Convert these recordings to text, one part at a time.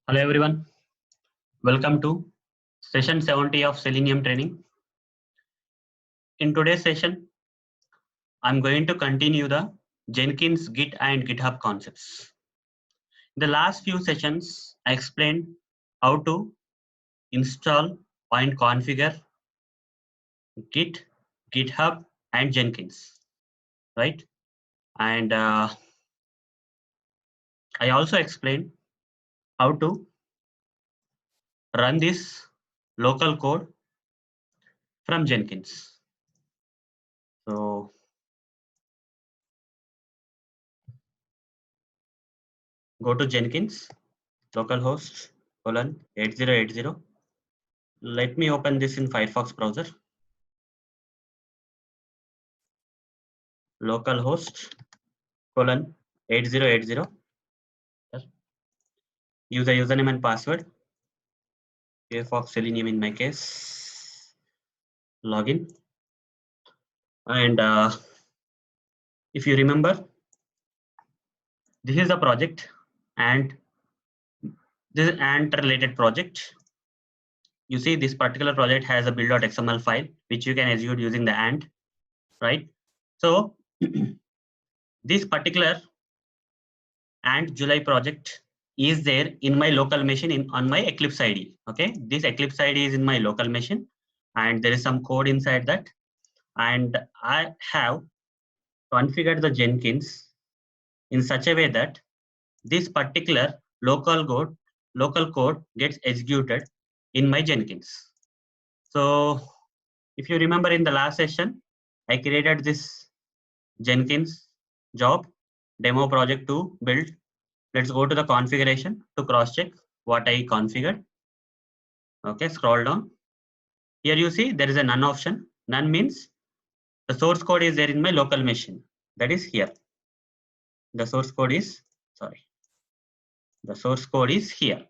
Hello everyone, welcome to session 70 of Selenium training. In today's session, I'm going to continue the Jenkins, Git and GitHub concepts. In the last few sessions, I explained how to install and configure Git, GitHub and Jenkins, right? And I also explained how to run this local code from Jenkins. So go to Jenkins, localhost :8080. Let me open this in Firefox browser. Localhost :8080. Use the username and password. QAFox Selenium in my case. Login. And if you remember, this is the project and this is ant related project. You see this particular project has a build.xml file which you can execute using the ant, right? So this particular ant July project is there in my local machine on my Eclipse ID. Okay, this Eclipse ID is in my local machine and there is some code inside that, and I have configured the Jenkins in such a way that this particular local code gets executed in my Jenkins. So if you remember in the last session, I created this Jenkins job demo project to build. Let's go to the configuration to cross check what I configured. Okay, scroll down. Here you see there is a none option. None means the source code is there in my local machine. That is here. The source code is, the source code is here.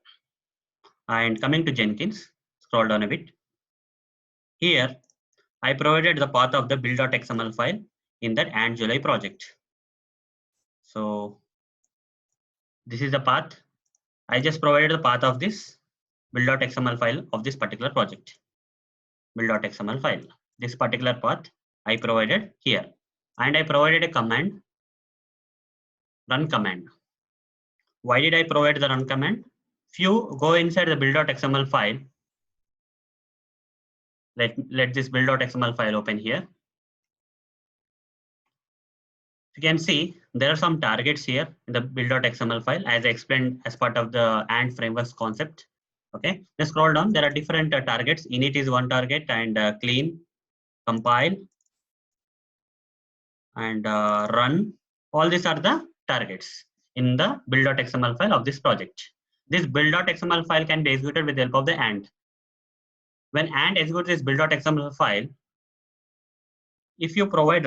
And coming to Jenkins, scroll down a bit. Here, I provided the path of the build.xml file in that ant July project. So this is the path. I just provided the path of this build.xml file of this particular project. Build.xml file. This particular path I provided here. And I provided a command, run command. Why did I provide the run command? If you go inside the build.xml file, let this build.xml file open here. You can see there are some targets here in the build.xml file as I explained as part of the ant frameworks concept. Okay, just scroll down. There are different targets. Init is one target, and clean, compile, and run. All these are the targets in the build.xml file of this project. This build.xml file can be executed with the help of the ant. When ant executes this build.xml file, if you provide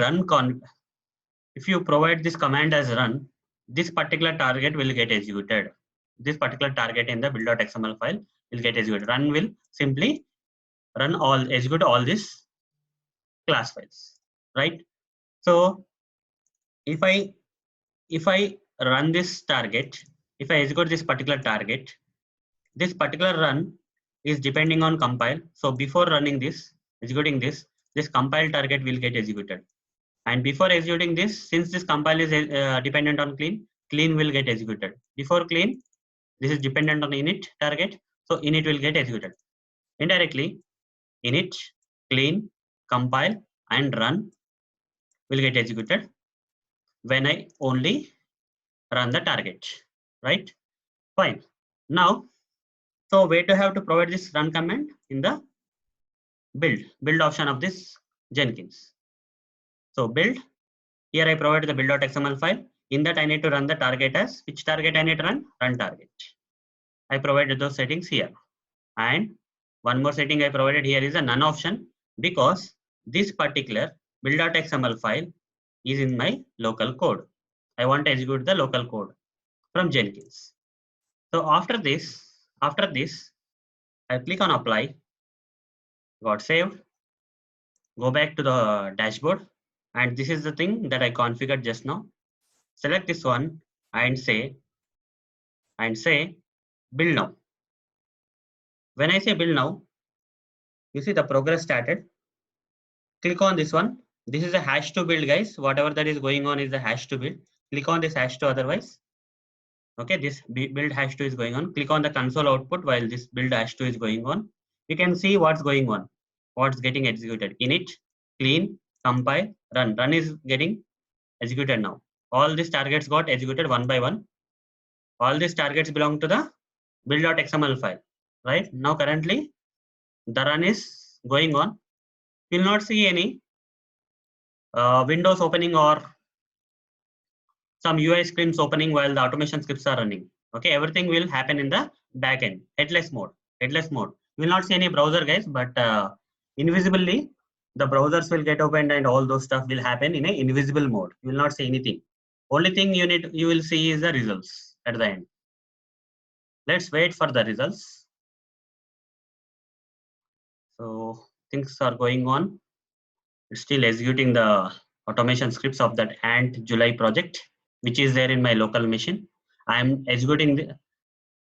this command as run, this particular target will get executed. This particular target in the build.xml file will get executed. Run will simply execute all these class files, right? So if I run this target, if I execute this particular target, this particular run is depending on compile. So before running this, executing this compile target will get executed. And before executing this, since this compile is dependent on clean will get executed. Before clean, this is dependent on init target, so init will get executed. Indirectly, init, clean, compile, and run will get executed when I only run the target, right? Fine. Now, so where to have to provide this run command? In the build option of this Jenkins. So build, here I provide the build.xml file. In that I need to run the target as, which target I need to run? Run target. I provided those settings here. And one more setting I provided here is a none option, because this particular build.xml file is in my local code. I want to execute the local code from Jenkins. So after this, I click on apply, got saved, go back to the dashboard, and this is the thing that I configured just now. Select this one and say build now. When I say build now, you see the progress started. Click on this one. This is a hash to build, guys. Whatever that is going on is the hash to build. Click on this hash to otherwise. Okay, this build hash to is going on. Click on the console output while this build hash to is going on. You can see what's going on, what's getting executed. Init, clean, compile, run. Run is getting executed now. All these targets got executed one by one. All these targets belong to the build.xml file. Right now, currently, the run is going on. You will not see any windows opening or some UI screens opening while the automation scripts are running. Okay, everything will happen in the backend, headless mode. Headless mode. You will not see any browser, guys, but invisibly the browsers will get opened and all those stuff will happen in a invisible mode. You will not see anything. Only thing you will see is the results at the end. Let's wait for the results. So things are going on. It's still executing the automation scripts of that Ant July project, which is there in my local machine. I'm executing the,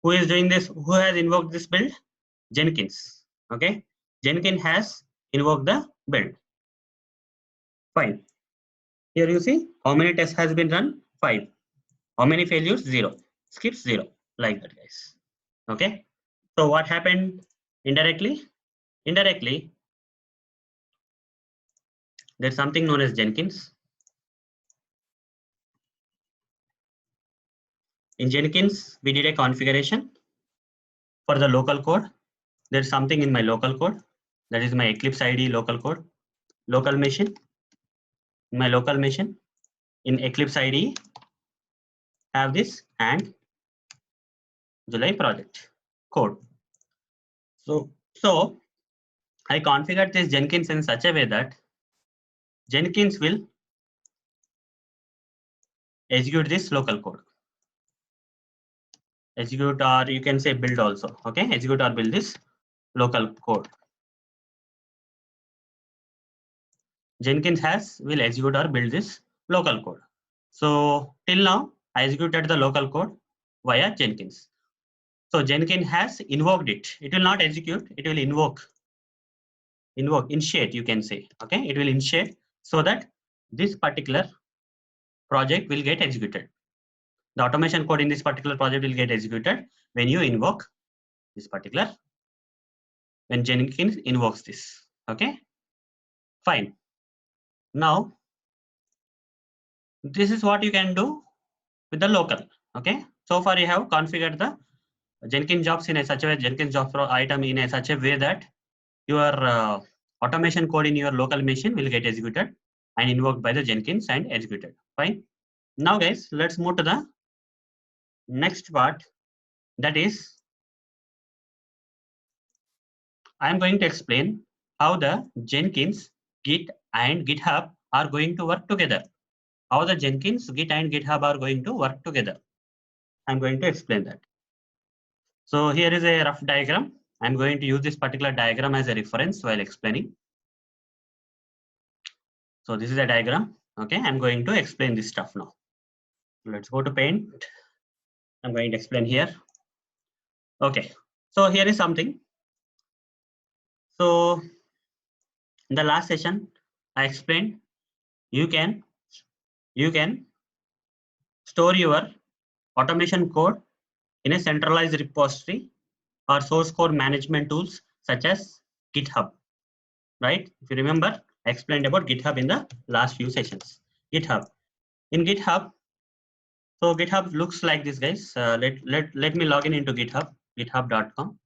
who is doing this? Who has invoked this build? Jenkins. Okay. Jenkins has invoked the build. Fine. Here you see how many tests has been run? 5. How many failures? 0. Skips 0. Like that, guys. Okay. So what happened indirectly? Indirectly, there's something known as Jenkins. In Jenkins, we did a configuration for the local code. There's something in my local code. That is my Eclipse ID local code. Local machine. In my local machine. In Eclipse ID, have this and July project code. So I configured this Jenkins in such a way that Jenkins will execute this local code. Execute, or you can say build also. Okay, execute or build this local code. Jenkins will execute or build this local code. So till now, I executed the local code via Jenkins. So Jenkins has invoked it. It will not execute. It will initiate, you can say. Okay, it will initiate so that this particular project will get executed. The automation code in this particular project will get executed when you invoke this particular, when Jenkins invokes this. Okay, fine. Now, this is what you can do with the local. Okay, so far you have configured the Jenkins jobs in a such a way, Jenkins job item in a such a way that your automation code in your local machine will get executed and invoked by the Jenkins and executed. Fine. Now, guys, let's move to the next part. That is, I am going to explain how the Jenkins, Git, and GitHub are going to work together. How the Jenkins, Git, and GitHub are going to work together. I'm going to explain that. So here is a rough diagram. I'm going to use this particular diagram as a reference while explaining. So this is a diagram. Okay, I'm going to explain this stuff now. Let's go to Paint. I'm going to explain here. Okay, so here is something. So in the last session, I explained you can store your automation code in a centralized repository or source code management tools such as GitHub, right? If you remember, I explained about GitHub in the last few sessions. GitHub. In GitHub, so GitHub looks like this, guys. Let me log in into GitHub, github.com.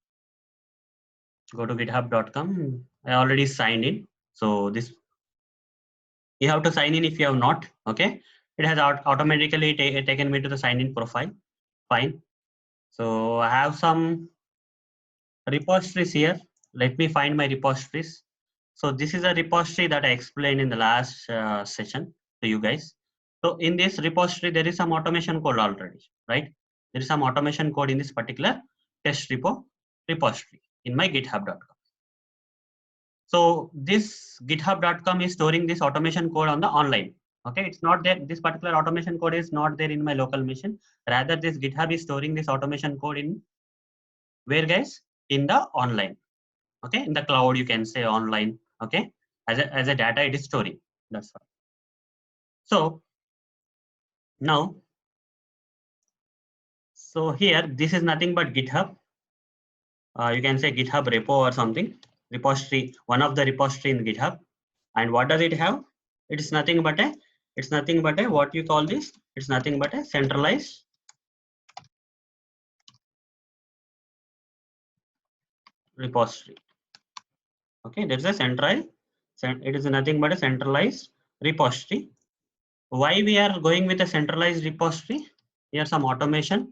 Go to github.com. I already signed in. So this, you have to sign in if you have not. Okay. It has automatically taken me to the sign in profile. Fine. So I have some repositories here. Let me find my repositories. So this is a repository that I explained in the last session to you guys. So in this repository, there is some automation code already, right? There is some automation code in this particular test repository in my github.com. So this github.com is storing this automation code on the online. Okay, it's not there. This particular automation code is not there in my local machine. Rather, this GitHub is storing this automation code in Where guys? In the online. Okay, in the cloud you can say online. Okay, as a data it is storing. That's why. So now, so here this is nothing but GitHub. You can say GitHub repo or something, repository, one of the repository in GitHub. And what does it have? It's nothing but a, what you call this? It's nothing but a centralized repository. Okay, there's a centralized, it is nothing but a centralized repository. Why we are going with a centralized repository? Here some automation,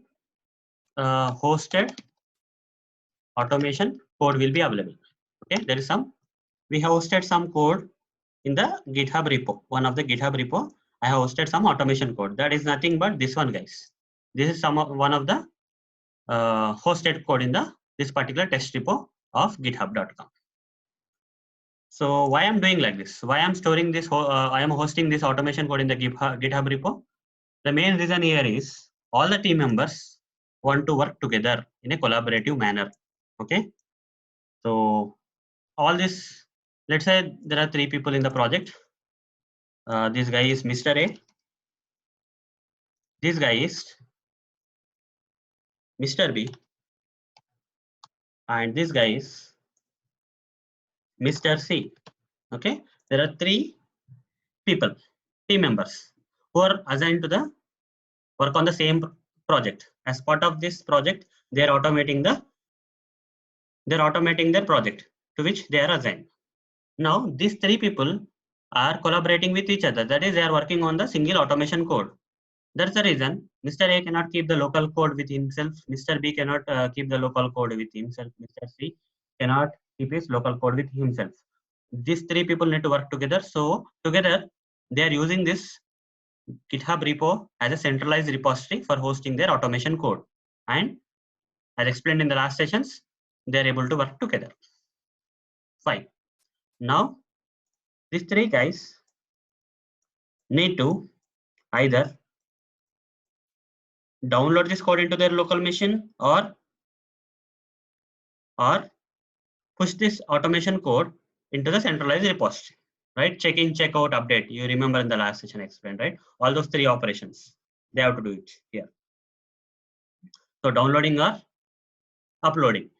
hosted automation code will be available. Okay, there is some, we have hosted some code in the GitHub repo. One of the GitHub repo, I have hosted some automation code. That is nothing but this one, guys. This is one of the hosted code in the this particular test repo of github.com. So why I'm doing like this? Why I'm storing this? I am hosting this automation code in the GitHub repo. The main reason here is all the team members want to work together in a collaborative manner. Okay. So all this, let's say there are 3 people in the project. This guy is Mr. A. This guy is Mr. B. And this guy is Mr. C. Okay. There are 3 people, team members, who are assigned to the work on the same project. As part of this project, they are automating their project to which they are assigned. Now these 3 people are collaborating with each other. That is, they are working on the single automation code. That's the reason Mr. A cannot keep the local code with himself. Mr. B cannot keep the local code with himself. Mr. C cannot keep his local code with himself. These 3 people need to work together. So together they are using this GitHub repo as a centralized repository for hosting their automation code. And as explained in the last sessions, they are able to work together. Fine. Now, these 3 guys need to either download this code into their local machine or push this automation code into the centralized repository. Right? Check in, check out, update. You remember in the last session I explained, right? All those 3 operations. They have to do it here. So downloading or uploading.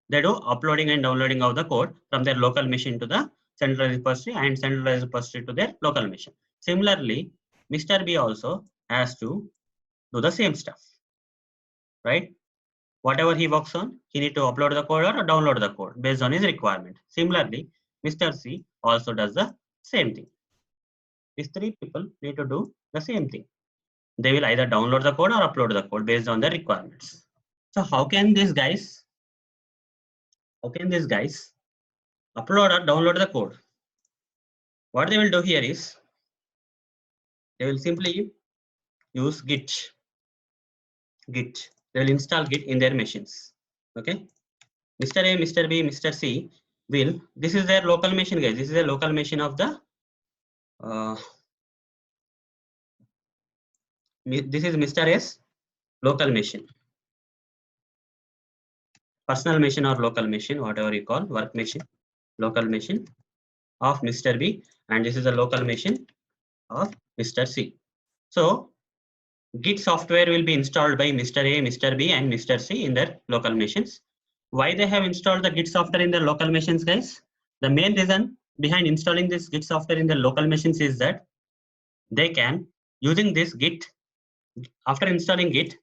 They do uploading and downloading of the code from their local machine to the centralized repository and centralized repository to their local machine. Similarly, Mr. B also has to do the same stuff, right? Whatever he works on, he need to upload the code or download the code based on his requirement. Similarly, Mr. C also does the same thing. These 3 people need to do the same thing. They will either download the code or upload the code based on the requirements. So how can these guys upload or download the code? What they will do here is they will simply use Git. They will install Git in their machines. Okay. Mr. A, Mr. B, Mr. C will, this is their local machine, guys. This is a local machine of the this is Mr. A's local machine, personal machine or local machine, whatever you call, work machine, local machine of Mr. B, and this is the local machine of Mr. C. So Git software will be installed by Mr. A, Mr. B, and Mr. C in their local machines. Why they have installed the Git software in their local machines, guys? The main reason behind installing this Git software in their local machines is that they can, using this Git, after installing Git,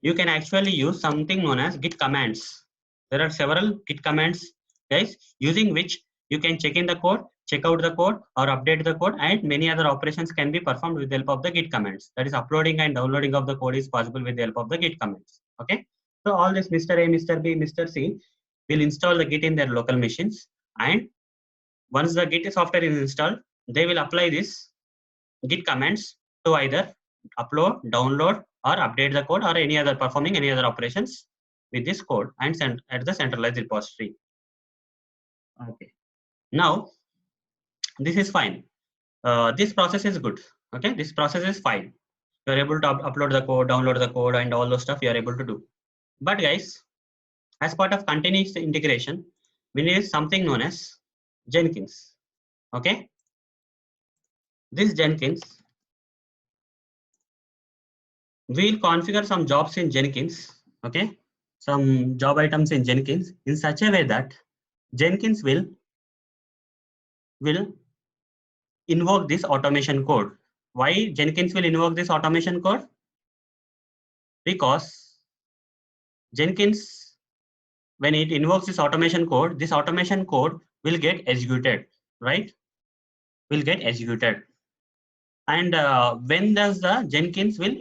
you can actually use something known as Git commands. There are several Git commands, guys, using which you can check in the code, check out the code, or update the code, and many other operations can be performed with the help of the Git commands. That is, uploading and downloading of the code is possible with the help of the Git commands. Okay. So all this Mr. A, Mr. B, Mr. C will install the Git in their local machines, and once the Git software is installed, they will apply this Git commands to either upload, download, or update the code, or performing any other operations with this code and send at the centralized repository. Okay. Now this is fine. This process is good. Okay, this process is fine. You are able to upload the code, download the code, and all those stuff you are able to do. But guys, As part of continuous integration, we need something known as Jenkins. Okay, this Jenkins, we'll configure some jobs in Jenkins. Okay, some job items in Jenkins in such a way that Jenkins will invoke this automation code. Why Jenkins will invoke this automation code? Because Jenkins, when it invokes this automation code will get executed, right? Will get executed. And when does the Jenkins will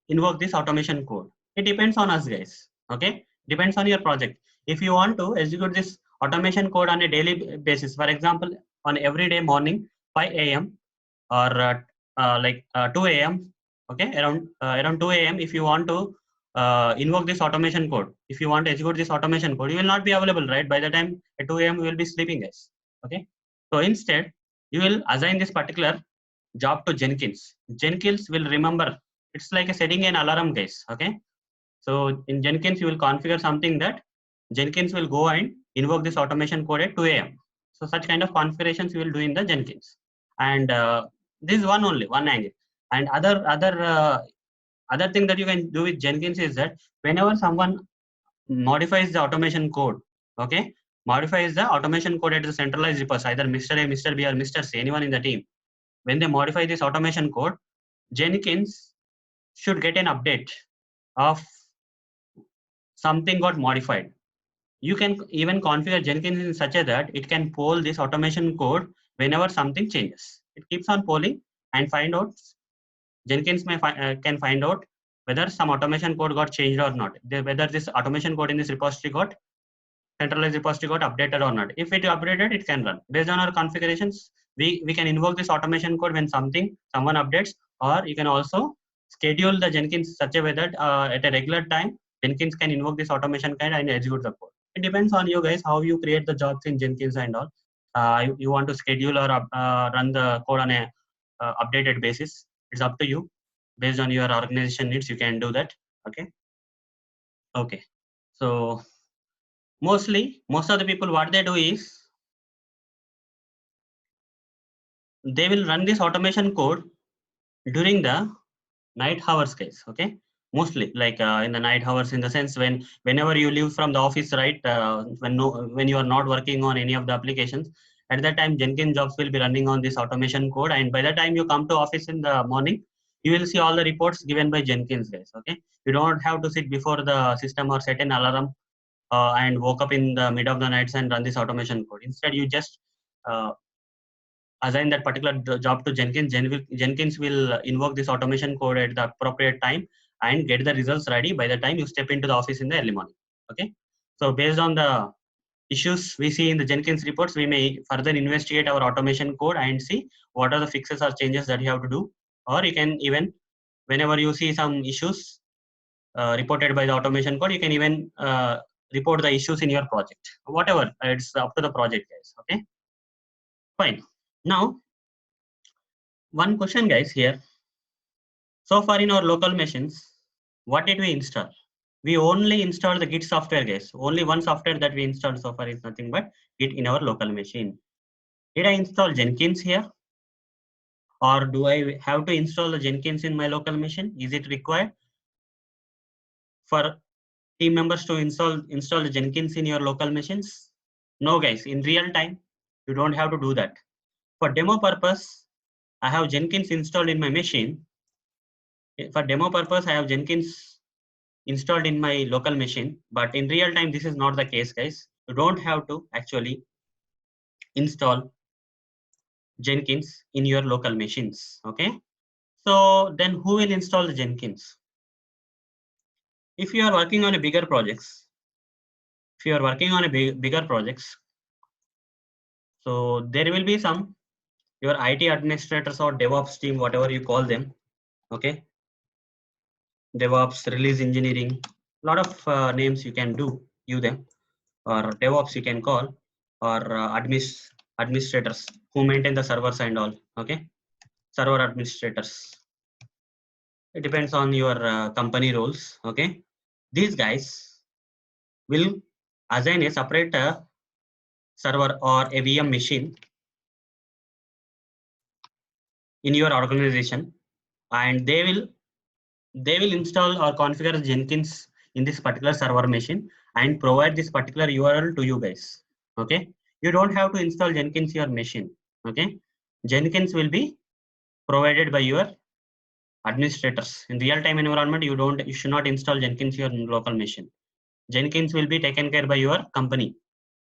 invoke this automation code? It depends on us, guys. Okay, depends on your project. If you want to execute this automation code on a daily basis, for example, on every day morning 5 a.m. or 2 a.m. Okay, around 2 a.m. If you want to invoke this automation code, if you want to execute this automation code, you will not be available, right? By the time at 2 a.m. you will be sleeping, guys. Okay, so instead you will assign this particular job to Jenkins. Jenkins will remember. It's like a setting an alarm, guys. Okay, so in Jenkins you will configure something that Jenkins will go and invoke this automation code at 2 a.m. So such kind of configurations you will do in the Jenkins, and this is one angle. And other thing that you can do with Jenkins is that whenever someone modifies the automation code, okay, modifies the automation code at the centralized repository, either Mr. A, Mr. B, or Mr. C, anyone in the team, when they modify this automation code, Jenkins should get an update of something got modified. You can even configure Jenkins in such a that it can poll this automation code whenever something changes. It keeps on polling and find out. Jenkins can find out whether some automation code got changed or not. Whether this automation code in this repository got centralized repository got updated or not. If it updated, it can run. Based on our configurations, we can invoke this automation code when someone updates, or you can also schedule the Jenkins such a way that at a regular time, Jenkins can invoke this automation kind and execute the code. It depends on you guys how you create the jobs in Jenkins and all. You want to schedule or run the code on a updated basis. It's up to you. Based on your organization needs, you can do that. Okay. Okay. So most of the people, what they do is they will run this automation code during the night hours, guys. Okay, mostly like in the night hours, in the sense whenever you leave from the office, right? When you are not working on any of the applications, at that time Jenkins jobs will be running on this automation code, and by the time you come to office in the morning, you will see all the reports given by Jenkins, guys. Okay, you don't have to sit before the system or set an alarm and woke up in the mid of the nights and run this automation code. Instead, you just uh, assign that particular job to Jenkins. Jenkins will invoke this automation code at the appropriate time and get the results ready by the time you step into the office in the early morning. Okay. So based on the issues we see in the Jenkins reports, we may further investigate our automation code and see what are the fixes or changes that you have to do. Or you can even, whenever you see some issues reported by the automation code, you can even report the issues in your project. Whatever, it's up to the project, guys. Okay. Fine. Now, one question, guys, here. So far in our local machines, what did we install? We only installed the Git software, guys. Only one software that we installed so far is nothing but Git in our local machine. Did I install Jenkins here? Or do I have to install the Jenkins in my local machine? Is it required for team members to install the Jenkins in your local machines? No, guys. In real time, you don't have to do that. For demo purpose, I have Jenkins installed in my machine. For demo purpose, I have Jenkins installed in my local machine, but in real time, this is not the case, guys. You don't have to actually install Jenkins in your local machines. Okay. So then who will install the Jenkins? If you are working on a bigger projects, bigger projects, so there will be some your IT administrators or DevOps team, whatever you call them. Okay. DevOps, release engineering, lot of names you can give them, or DevOps you can call, or administrators who maintain the servers and all. Okay, server administrators. It depends on your company roles. Okay, these guys will assign a separate server or a VM machine in your organization, and they will install or configure Jenkins in this particular server machine and provide this particular URL to you guys. Okay, you don't have to install Jenkins your machine. Okay, Jenkins will be provided by your administrators. In real-time environment, you should not install Jenkins your local machine. Jenkins will be taken care by your company.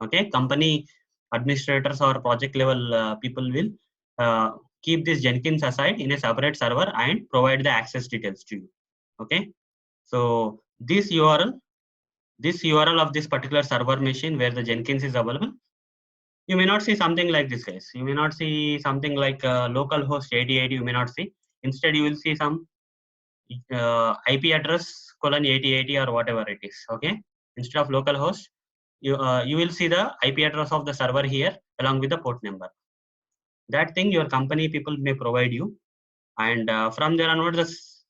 Okay, company administrators or project level people will keep this Jenkins aside in a separate server and provide the access details to you. Okay, so this URL of this particular server machine where the Jenkins is available, you may not see something like this, guys. You may not see something like localhost 8080. You may not see. Instead, you will see some IP address colon 8080 or whatever it is. Okay, instead of localhost, you will see the IP address of the server here along with the port number. That thing your company people may provide you, and from there onwards,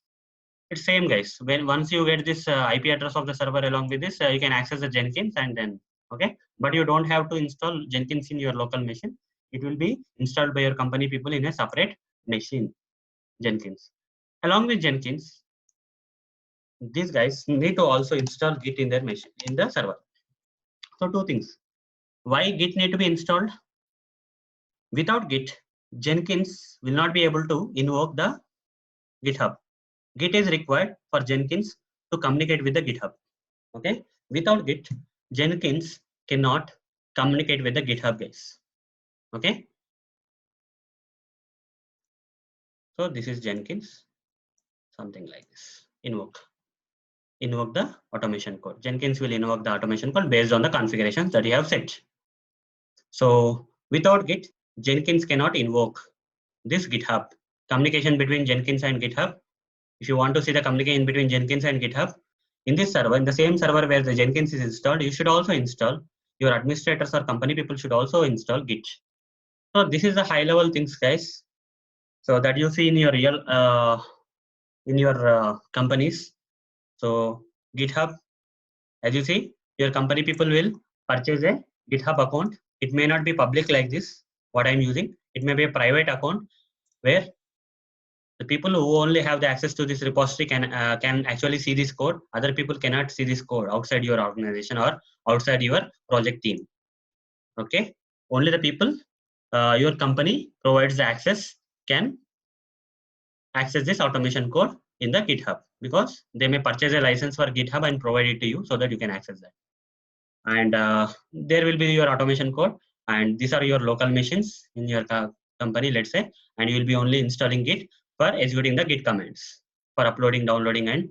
it's same, guys. When once you get this IP address of the server along with this, you can access the Jenkins and then okay. But you don't have to install Jenkins in your local machine. It will be installed by your company people in a separate machine. Jenkins. Along with Jenkins, these guys need to also install Git in their machine in the server. So two things. Why Git need to be installed? Without Git, Jenkins will not be able to invoke the GitHub. Git is required for Jenkins to communicate with the GitHub. Okay. Without Git, Jenkins cannot communicate with the GitHub, guys. Okay. So this is Jenkins. Something like this. Invoke the automation code. Jenkins will invoke the automation code based on the configurations that you have set. So without Git, Jenkins cannot invoke this GitHub. Communication between Jenkins and GitHub. If you want to see the communication between Jenkins and GitHub, in this server, in the same server where the Jenkins is installed, you should also install, your administrators or company people should also install Git. So this is the high level things, guys. So that you see in your real, companies. So GitHub, as you see, your company people will purchase a GitHub account. It may not be public like this, what I'm using. It may be a private account where the people who only have the access to this repository can actually see this code. Other people cannot see this code outside your organization or outside your project team. Okay, only the people your company provides the access can access this automation code in the GitHub, because they may purchase a license for GitHub and provide it to you so that you can access that. And there will be your automation code, and these are your local machines in your company, let's say, and you will be only installing Git for executing the Git commands for uploading, downloading, and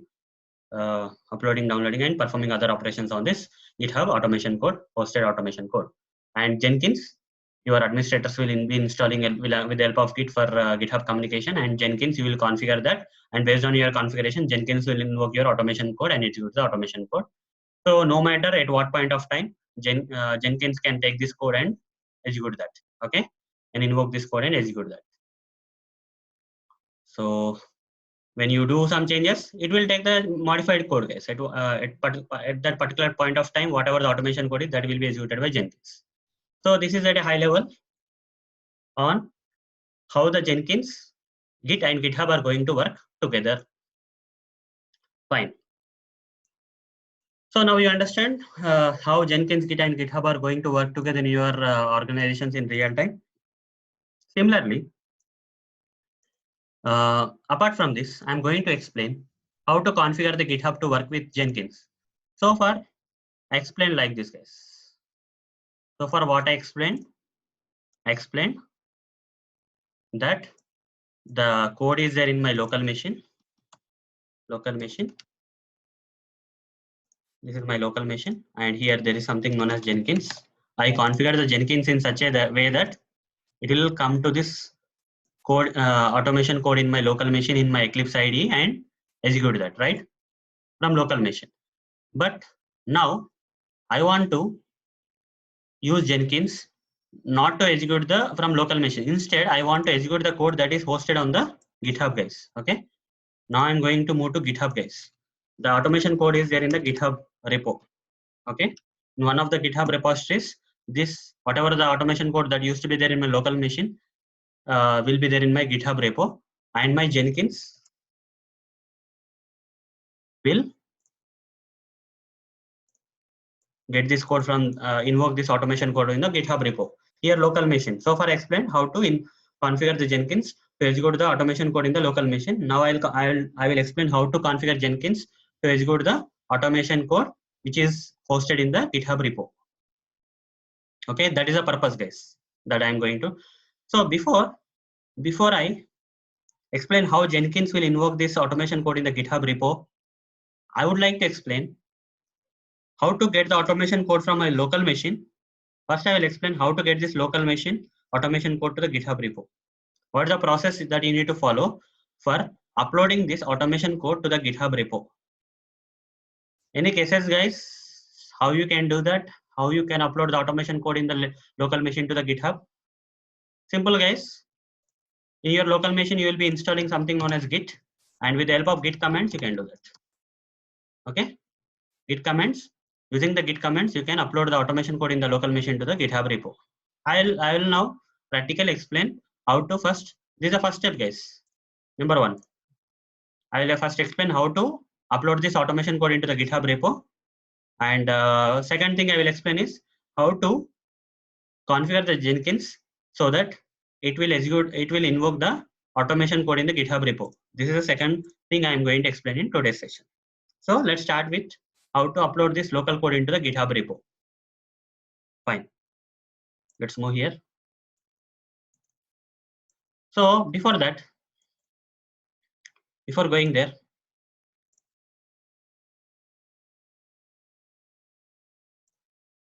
performing other operations on this GitHub automation code, hosted automation code. And Jenkins, your administrators will be installing with the help of Git for GitHub communication, and Jenkins you will configure that, and based on your configuration, Jenkins will invoke your automation code and execute the automation code. So no matter at what point of time, Jenkins can take this code and execute that. Okay, and invoke this code and execute that. So when you do some changes, it will take the modified code, guys. At that particular point of time, whatever the automation code is, that will be executed by Jenkins. So this is at a high level on how the Jenkins, Git and GitHub are going to work together. Fine. So now you understand how Jenkins, Git and GitHub are going to work together in your organizations in real time. Similarly, apart from this, I'm going to explain how to configure the GitHub to work with Jenkins. So far, I explained like this, guys. So far, what I explained that the code is there in my local machine. This is my local machine, and here there is something known as Jenkins. I configure the Jenkins in such a way that it will come to this code, automation code in my local machine in my Eclipse IDE and execute that, right, from local machine. But now I want to use Jenkins not to execute the from local machine. Instead, I want to execute the code that is hosted on the GitHub, guys. Okay. Now I'm going to move to GitHub, guys. The automation code is there in the GitHub repo. Okay. in one of the GitHub repositories, this whatever the automation code that used to be there in my local machine will be there in my GitHub repo, and my Jenkins will get this code from invoke this automation code in the GitHub repo. Here local machine. So far explained how to configure the Jenkins to execute the automation code in the local machine. Now I will explain how to configure Jenkins to execute the automation code which is hosted in the GitHub repo. Okay, that is the purpose, guys, that I am going to. So before I explain how Jenkins will invoke this automation code in the GitHub repo, I would like to explain how to get the automation code from my local machine. First, I will explain how to get this local machine automation code to the GitHub repo. What is the process that you need to follow for uploading this automation code to the GitHub repo? Any cases, guys? How you can do that? How you can upload the automation code in the local machine to the GitHub? Simple, guys. In your local machine, you will be installing something known as Git, and with the help of Git commands, you can do that. Okay, Git commands. Using the Git commands, you can upload the automation code in the local machine to the GitHub repo. I will now practically explain how to first. This is the first step, guys. Number one, I will first explain how to upload this automation code into the GitHub repo. And second thing I will explain is how to configure the Jenkins so that it will invoke the automation code in the GitHub repo. This is the second thing I am going to explain in today's session. So let's start with how to upload this local code into the GitHub repo. Fine. Let's move here. So before that, before going there,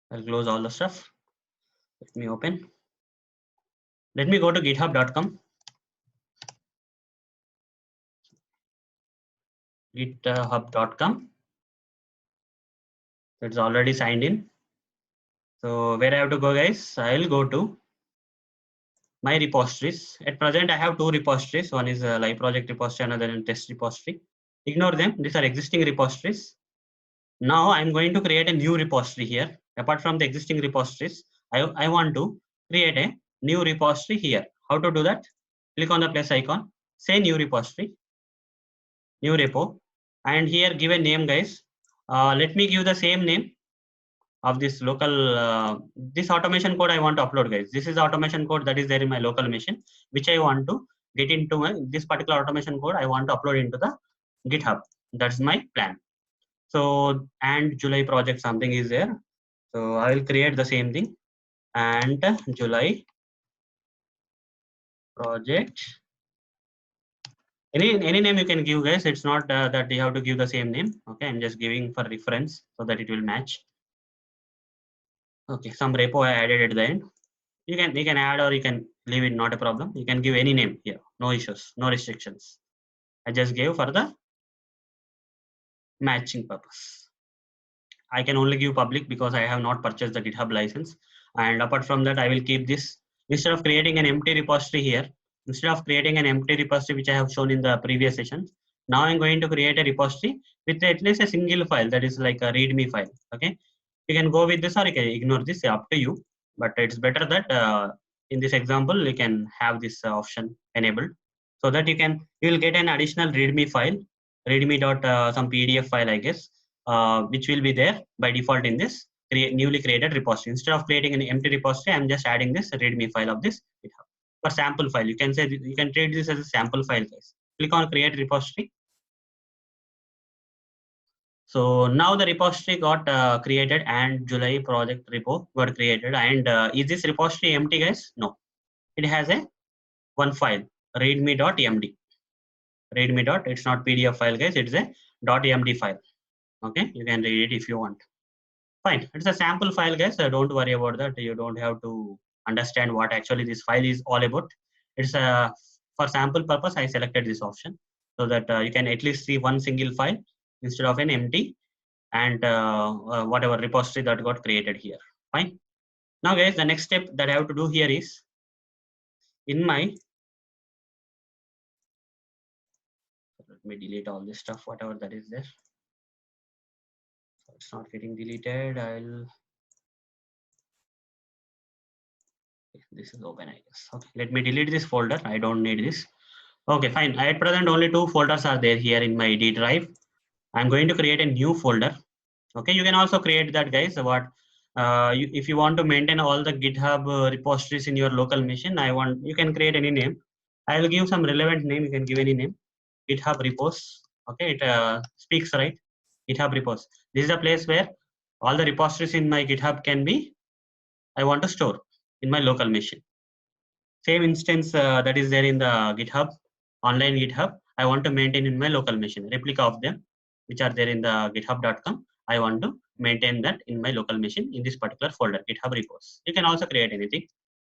I'll close all the stuff. Let me open. Let me go to github.com. github.com. It's already signed in. So where I have to go, guys? I'll go to my repositories. At present, I have two repositories. One is a live project repository, another is test repository. Ignore them. These are existing repositories. Now I'm going to create a new repository here. Apart from the existing repositories, I want to create a new repository here. How to do that? Click on the plus icon, say new repository, new repo, and here give a name, guys. Let me give the same name of this local this automation code I want to upload, guys. This is the automation code that is there in my local machine, which I want to get into this particular automation code I want to upload into the GitHub. That's my plan. So and July project something is there. So I will create the same thing and July project. Any name you can give, guys. It's not that you have to give the same name. Okay, I'm just giving for reference so that it will match. Okay, some repo I added at the end. You can add or you can leave it, not a problem. You can give any name here, no issues, no restrictions. I just gave for the matching purpose. I can only give public because I have not purchased the GitHub license. And apart from that, I will keep this instead of creating an empty repository here. Instead of creating an empty repository which I have shown in the previous sessions, now I'm going to create a repository with at least a single file that is like a README file. Okay, you can go with this or you can ignore this, up to you. But it's better that in this example you can have this option enabled so that you will get an additional README file, README dot some PDF file, I guess, which will be there by default in this newly created repository. Instead of creating an empty repository, I'm just adding this README file of this GitHub. For sample file, you can say you can treat this as a sample file, guys. Click on create repository. So now the repository got created and July project repo got created. And is this repository empty, guys? No, it has a one file, readme.md. Readme dot, it's not PDF file, guys. It's a .md file. Okay, you can read it if you want. Fine, it's a sample file, guys. So don't worry about that. You don't have to understand what actually this file is all about. It's for sample purpose. I selected this option so that you can at least see one single file instead of an empty and whatever repository that got created here. Fine. Now, guys, the next step that I have to do here is in my. Let me delete all this stuff, whatever that is there. So it's not getting deleted. I'll This is open, I guess. Okay, let me delete this folder. I don't need this. Okay, fine. At present, only 2 folders are there here in my D drive. I'm going to create a new folder. Okay, you can also create that, guys. What if you want to maintain all the GitHub repositories in your local machine, you can create any name. I will give some relevant name. You can give any name. GitHub repos. Okay, it speaks right. GitHub repos. This is a place where all the repositories in my GitHub can be. I want to store in my local machine. Same instance that is there in the GitHub, online GitHub, I want to maintain in my local machine. Replica of them, which are there in the github.com. I want to maintain that in my local machine in this particular folder, GitHub repos. You can also create anything,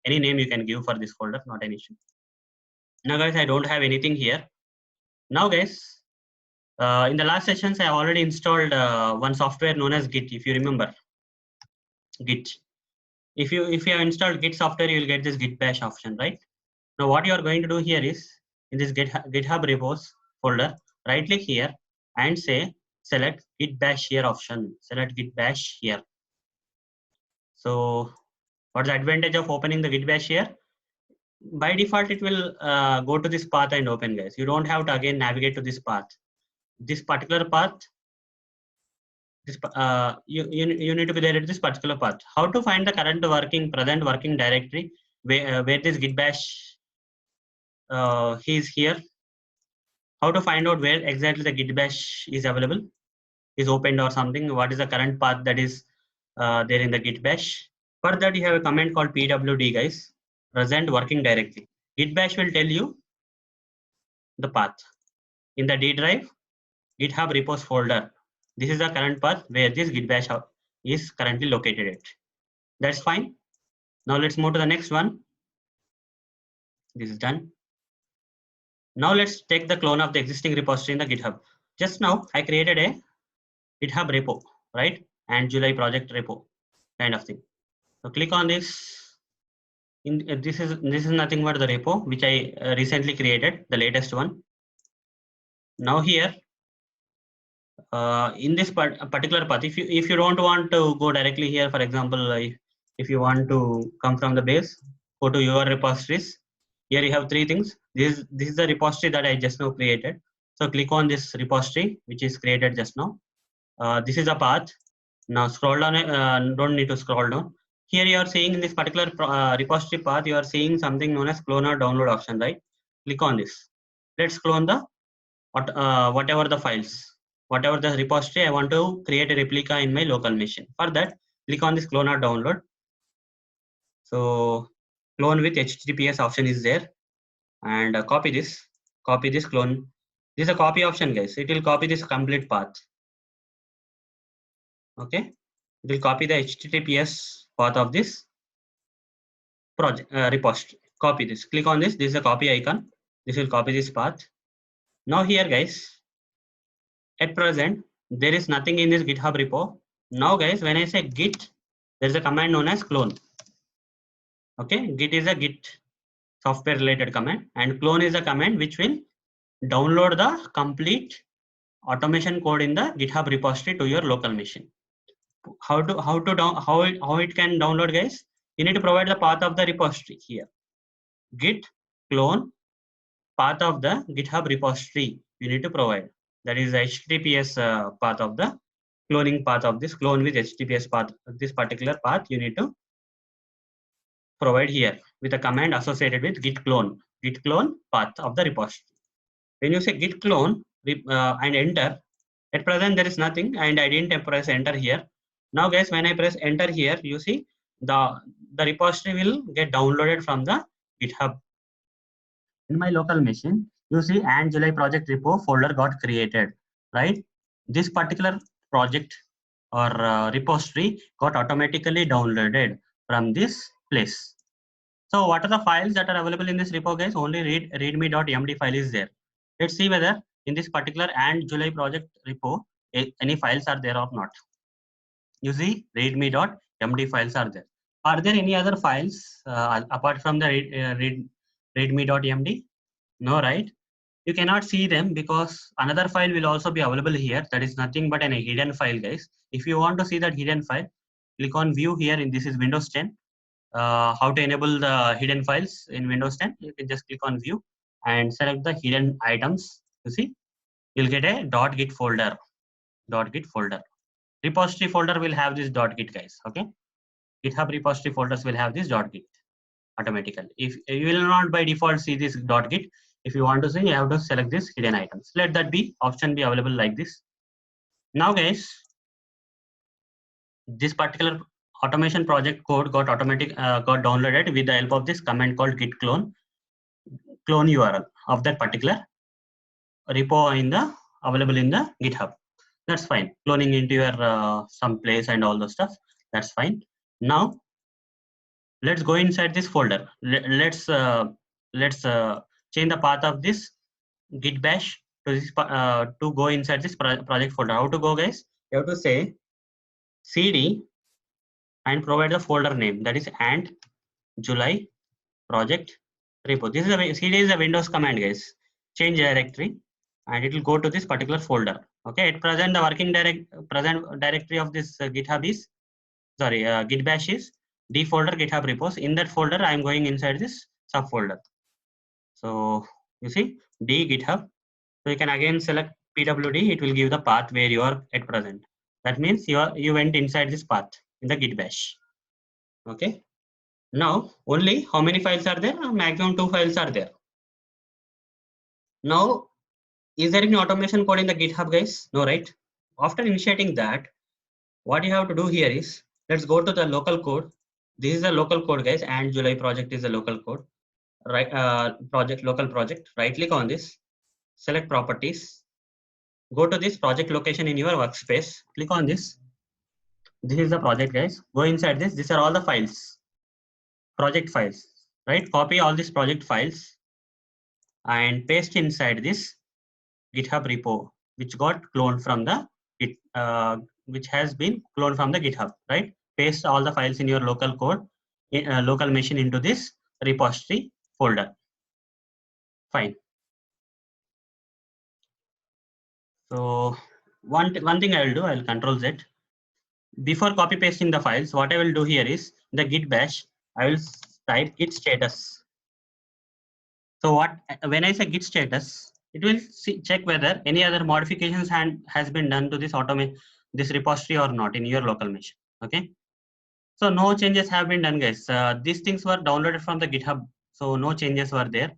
any name you can give for this folder, not an issue. Now, guys, I don't have anything here. Now, guys, in the last sessions, I already installed one software known as Git. If you remember, Git. If you have installed Git software, you will get this Git bash option, right? Now what you are going to do here is, in this GitHub repos folder, right click here and say select git bash here option. Select git bash here. So what's the advantage of opening the git bash here? By default, it will go to this path and open, guys. You don't have to again navigate to this path. This particular path, you need to be there at this particular path. How to find the present working directory where this git bash is here? How to find out where exactly the git bash is available, is opened or something? What is the current path that is there in the git bash? For that, you have a command called pwd, guys, present working directory. Git bash will tell you the path in the D drive GitHub repos folder. This is the current path where this git bash is currently located at. That's fine. Now let's move to the next one. This is done. Now let's take the clone of the existing repository in the GitHub. Just now I created a GitHub repo, right? And July project repo kind of thing. So click on this. This is nothing but the repo which I recently created, the latest one. Now here, in this particular path, if you don't want to go directly here, for example, if you want to come from the base, go to your repositories. Here you have 3 things. This is the repository that I just now created. So click on this repository which is created just now. This is a path. Now scroll down. Don't need to scroll down. Here you are seeing in this particular repository path, you are seeing something known as clone or download option, right? Click on this. Let's clone the whatever the files, whatever the repository. I want to create a replica in my local machine. For that, click on this clone or download. So clone with HTTPS option is there, and copy this clone. This is a copy option, guys. It will copy this complete path. Okay, it will copy the HTTPS path of this project repository. Copy this. Click on this. This is a copy icon. This will copy this path. Now here, guys, at present there is nothing in this GitHub repo. Now, guys, when I say git, there is a command known as clone. Okay, git is a git software related command, and clone is a command which will download the complete automation code in the GitHub repository to your local machine. How it can download, guys? You need to provide the path of the repository here. Git clone path of the GitHub repository you need to provide. That is the HTTPS path of the cloning path of this clone with HTTPS path. This particular path you need to provide here with a command associated with git clone path of the repository. When you say git clone and enter, at present there is nothing, and I didn't press enter here. Now, guys, when I press enter here, you see the repository will get downloaded from the GitHub. In my local machine, you see and July project repo folder got created, right? This particular project or repository got automatically downloaded from this place. So what are the files that are available in this repo, guys? Only readme.md file is there. Let's see whether in this particular and July project repo any files are there or not. You see readme.md files are there. Are there any other files apart from the readme.md? No, right? You cannot see them because another file will also be available here. That is nothing but a hidden file, guys. If you want to see that hidden file, click on view here. This is Windows 10. how to enable the hidden files in Windows 10. You can just click on view and select the hidden items. You see, you'll get a .git folder. .git folder. Repository folder will have this .git, guys. Okay. GitHub repository folders will have this .git automatically. If you will not by default see this .git, if you want to see, you have to select this hidden items. Let that be option be available like this. Now, guys, this particular automation project code got got downloaded with the help of this command called git clone URL of that particular repo in the available in the GitHub. That's fine. Cloning into your some place and all those stuff. That's fine. Now let's go inside this folder. Let's change the path of this git bash to this to go inside this project folder. How to go, guys? You have to say cd and provide the folder name, that is and July project repo. This is a cd is a Windows command, guys. Change directory and it will go to this particular folder. Okay, at present the working present directory of this GitHub is git bash is d folder GitHub repos. In that folder I am going inside this subfolder. So you see d GitHub. So you can again select pwd. It will give the path where you are at present. That means you went inside this path in the git bash. Okay. Now only how many files are there? Maximum 2 files are there. Now, is there any automation code in the GitHub, guys? No, right? After initiating that, what you have to do here is, let's go to the local code. This is the local code, guys, and July project is the local code. Right, local project. Right click on this, select properties, go to this project location in your workspace. Click on this. This is the project, guys. Go inside this. These are all the files, project files. Right? Copy all these project files and paste inside this GitHub repo, which got cloned from the which has been cloned from the GitHub, right? Paste all the files in your local code, local machine into this repository folder. Fine. So one thing I will do, I will Control Z. Before copy pasting the files, what I will do here is the git bash. I will type git status. So what when I say git status, it will check whether any other modifications has been done to this repository or not in your local machine. Okay. So no changes have been done, guys. These things were downloaded from the GitHub, so no changes were there.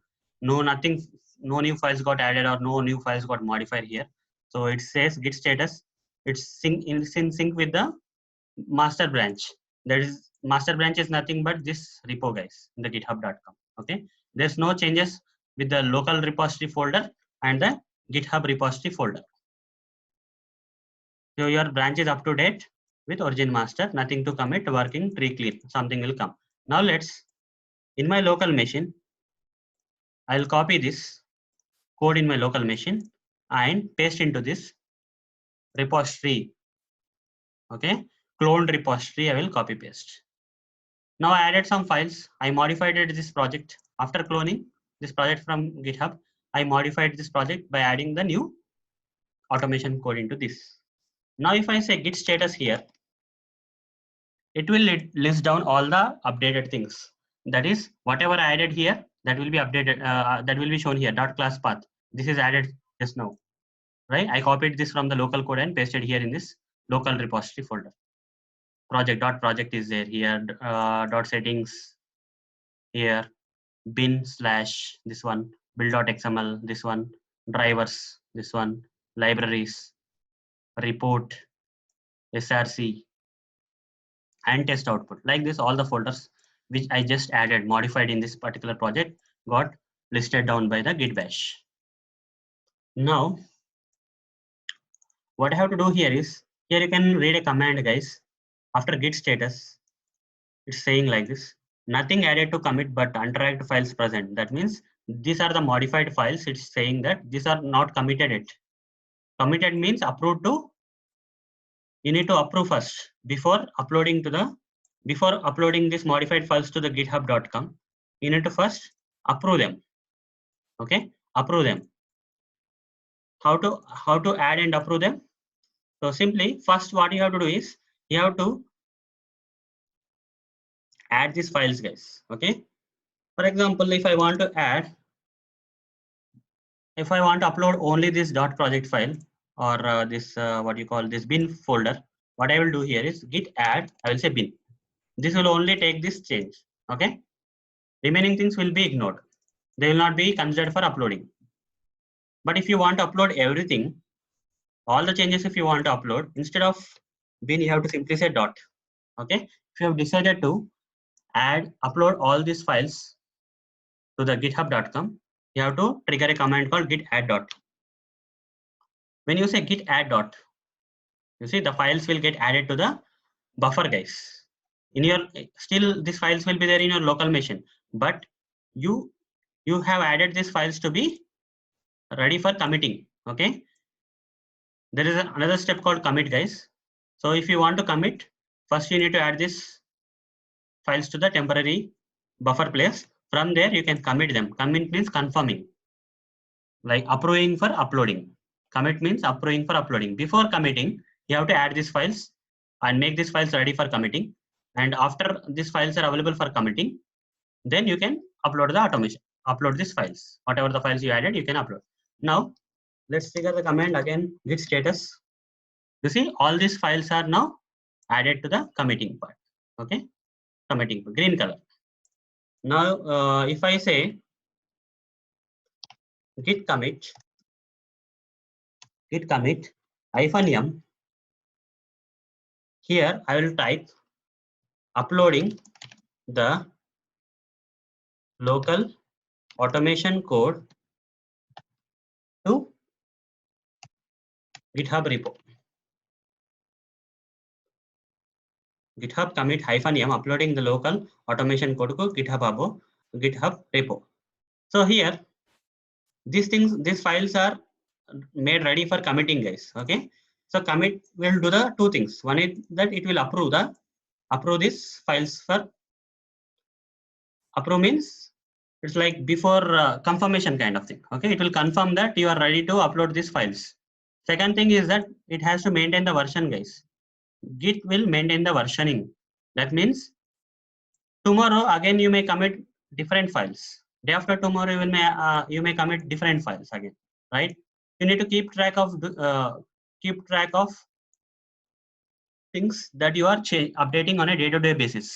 No new files got added or no new files got modified here. So it says git status. It's in sync with the master branch. That is master branch is nothing but this repo, guys, in the github.com. Okay, there's no changes with the local repository folder and the GitHub repository folder. So your branch is up to date with origin master, nothing to commit, working tree clean, something will come. Now let's, in my local machine, I'll copy this code in my local machine and paste into this repository. Okay, cloned repository, I will copy paste. Now I added some files. I modified this project after cloning this project from GitHub. I modified this project by adding the new automation code into this. Now if I say git status here, it will list down all the updated things. That is, whatever I added here, that will be updated. That will be shown here. .class path. This is added just now, right? I copied this from the local code and pasted here in this local repository folder. Project is there here. .settings here. Bin / this one. Build.xml this one. Drivers this one. Libraries. Report. SRC. And test output. Like this, all the folders which I just added, modified in this particular project, got listed down by the git bash. Now, what I have to do here is, here you can read a command, guys. After git status, it's saying like this: nothing added to commit but untracked files present. That means these are the modified files. It's saying that these are not committed yet. Committed means approved to. You need to approve first before uploading these modified files to the github.com. You need to first approve them. Okay, approve them. How to add and approve them? So simply, first what you have to do is, you have to add these files, guys. Okay. For example, if I want to upload only this .project file or this what you call this bin folder, what I will do here is git add. I will say bin. This will only take this change. Okay. Remaining things will be ignored. They will not be considered for uploading. But if you want to upload everything, all the changes if you want to upload, instead of bin, you have to simply say dot. Okay. If you have decided to upload all these files to the github.com, you have to trigger a command called git add dot. When you say git add dot, you see the files will get added to the buffer, guys. In your still these files will be there in your local machine, but you have added these files to be ready for committing. Okay. There is another step called commit, guys. So if you want to commit, first you need to add these files to the temporary buffer place. From there you can commit them. Commit means confirming, like approving for uploading. Commit means approving for uploading. Before committing, you have to add these files and make these files ready for committing. And after these files are available for committing, then you can upload the automation. Upload these files. Whatever the files you added, you can upload. Now, let's trigger the command again, git status. You see, all these files are now added to the committing part. Okay, committing green color. Now, if I say git commit -m, here I will type uploading the local automation code to GitHub repo. GitHub commit -m, uploading the local automation code to GitHub repo. So here, these files are made ready for committing, guys. Okay. So commit will do the two things. One is that it will approve these files for approve means it's like before confirmation kind of thing. Okay. It will confirm that you are ready to upload these files. Second thing is that it has to maintain the version, guys. Git will maintain the versioning. That means tomorrow again you may commit different files. Day after tomorrow you may commit different files again, right? You need to keep track of things that you are updating on a day-to-day basis.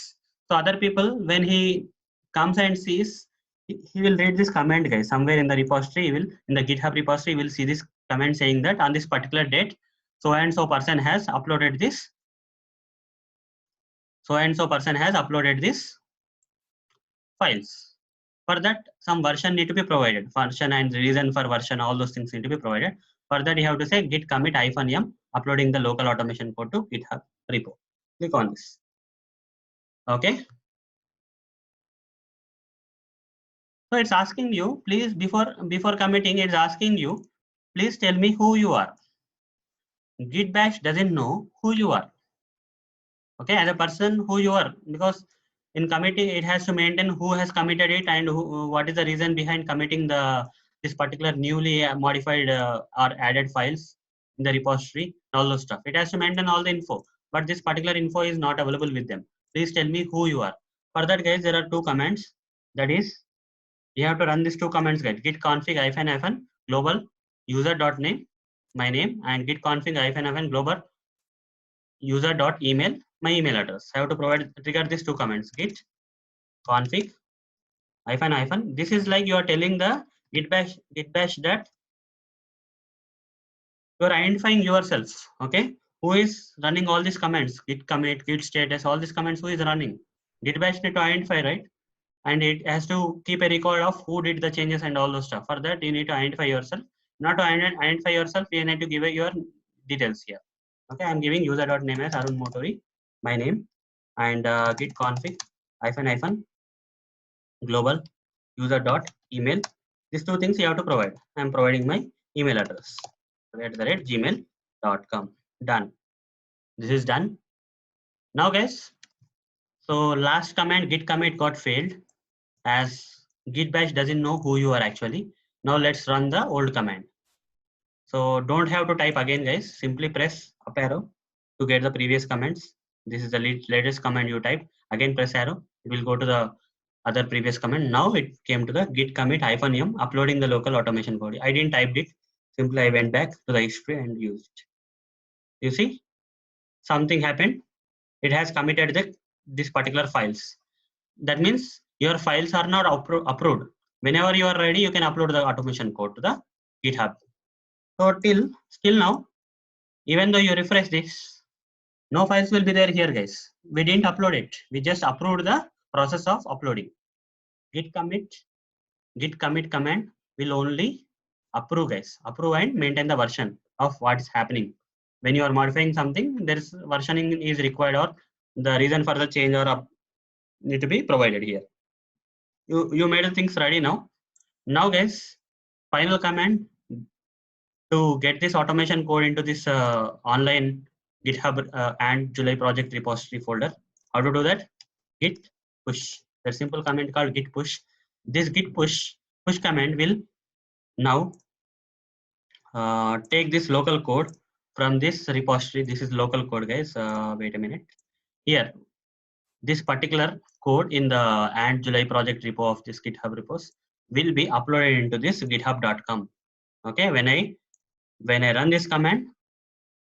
So other people, when he comes and sees, he will read this command, guys. Somewhere in the repository, in the GitHub repository, will see this command saying that on this particular date, so and so person has uploaded this. So and so person has uploaded this files. For that, some version need to be provided. Version and reason for version, all those things need to be provided. For that, you have to say git commit -m, uploading the local automation code to GitHub repo. Click on this. Okay. So it's asking you, please, before committing, it's asking you, please tell me who you are. Git bash doesn't know who you are. Okay, as a person, who you are, because in committing, it has to maintain who has committed it and what is the reason behind committing this particular newly modified or added files in the repository, all those stuff. It has to maintain all the info, but this particular info is not available with them. Please tell me who you are. For that, guys, there are two commands. That is, you have to run these two commands, guys. Git config - global user.name, my name, and git config - global user.email, my email address. I have to trigger these two commands. Git config - this is like you are telling the git bash that you are identifying yourself. Okay, who is running all these commands? Git commit, git status, all these commands. Who is running? Git bash need to identify, right? And it has to keep a record of who did the changes and all those stuff. For that, you need to identify yourself. Not to identify yourself, you need to give your details here. Okay, I'm giving user.name as Arun Motori, my name, and git config - global user.email. These two things you have to provide. I'm providing my email address @gmail.com. Done. This is done. Now, guys, so last command git commit got failed as git bash doesn't know who you are actually. Now let's run the old command. So don't have to type again, guys. Simply press up arrow to get the previous commands. This is the latest command you type. Again press arrow, it will go to the other previous command. Now it came to the git commit -m uploading the local automation code. I didn't type it, simply I went back to the history and used it. You see, something happened. It has committed this particular files. That means your files are not approved. Whenever you are ready, you can upload the automation code to the GitHub. So still now, even though you refresh this, no files will be there here, guys. We didn't upload it. We just approved the process of uploading. Git commit command will only approve, guys. Approve and maintain the version of what is happening. When you are modifying something, there is versioning is required, or the reason for the change or need to be provided here. You made things ready now. Now, guys, final command to get this automation code into this online GitHub and July project repository folder. How to do that? Git push. The simple command called git push. This git push command will now take this local code from this repository. This is local code, guys. Wait a minute. Here, this particular code in the and July project repo of this GitHub repos will be uploaded into this github.com. Okay, when I run this command,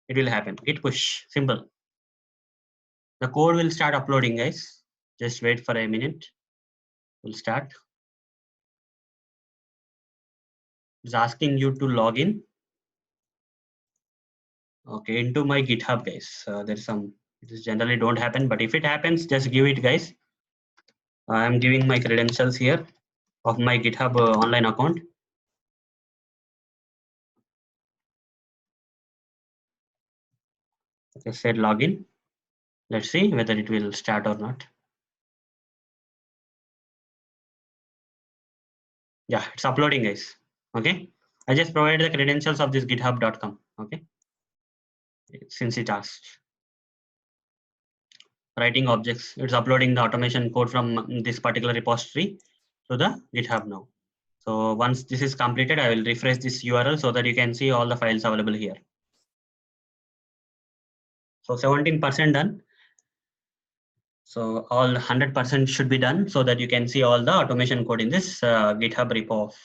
it will happen. Git push, simple. The code will start uploading, guys. Just wait for a minute. Will start. It's asking you to log in. Okay, into my GitHub, guys. There's some. This generally don't happen, but if it happens, just give it, guys. I'm giving my credentials here of my GitHub online account. Okay, said login. Let's see whether it will start or not. Yeah, it's uploading, guys. Okay, I just provided the credentials of this github.com. Okay, since it asked. Writing objects, it's uploading the automation code from this particular repository to the GitHub now. So once this is completed, I will refresh this URL so that you can see all the files available here. So 17% done. So all 100% should be done so that you can see all the automation code in this GitHub repo of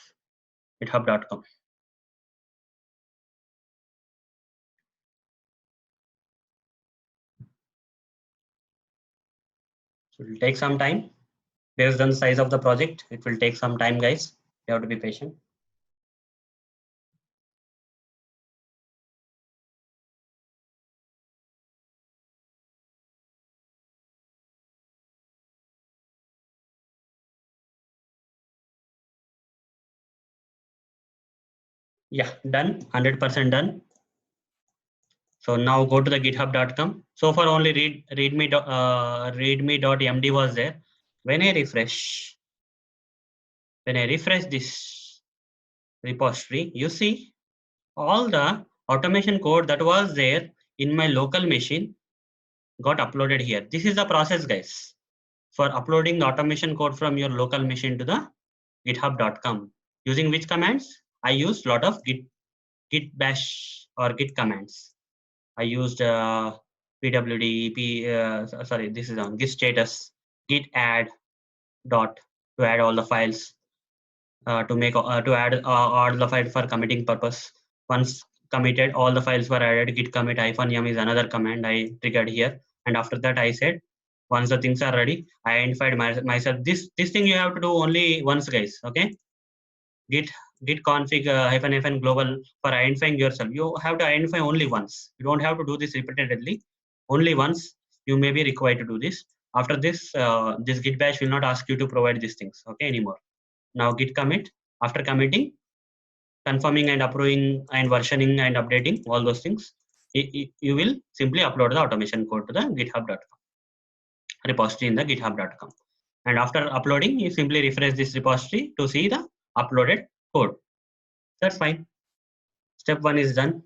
github.com. So it will take some time. Based on the size of the project, it will take some time, guys. You have to be patient. Yeah, done. 100% done. So now go to the github.com. So far only readme.md was there. When I refresh this repository, you see all the automation code that was there in my local machine got uploaded here. This is the process, guys, for uploading the automation code from your local machine to the github.com. Using which commands? I used a lot of git bash or git commands. I used pwd, sorry, this is on git status, git add dot to add all the files, to add all the files for committing purpose. Once committed, all the files were added. Git commit -m is another command I triggered here. And after that, I said, once the things are ready, I identified myself. This thing you have to do only once, guys. Okay. Git config --- global for identifying yourself. You have to identify only once. You don't have to do this repeatedly. Only once you may be required to do this. After this, this git bash will not ask you to provide these things, okay, anymore. Now git commit. After committing, confirming and approving and versioning and updating all those things, you will simply upload the automation code to the github.com repository in the github.com. And after uploading, you simply refresh this repository to see the uploaded code. That's fine. Step 1 is done.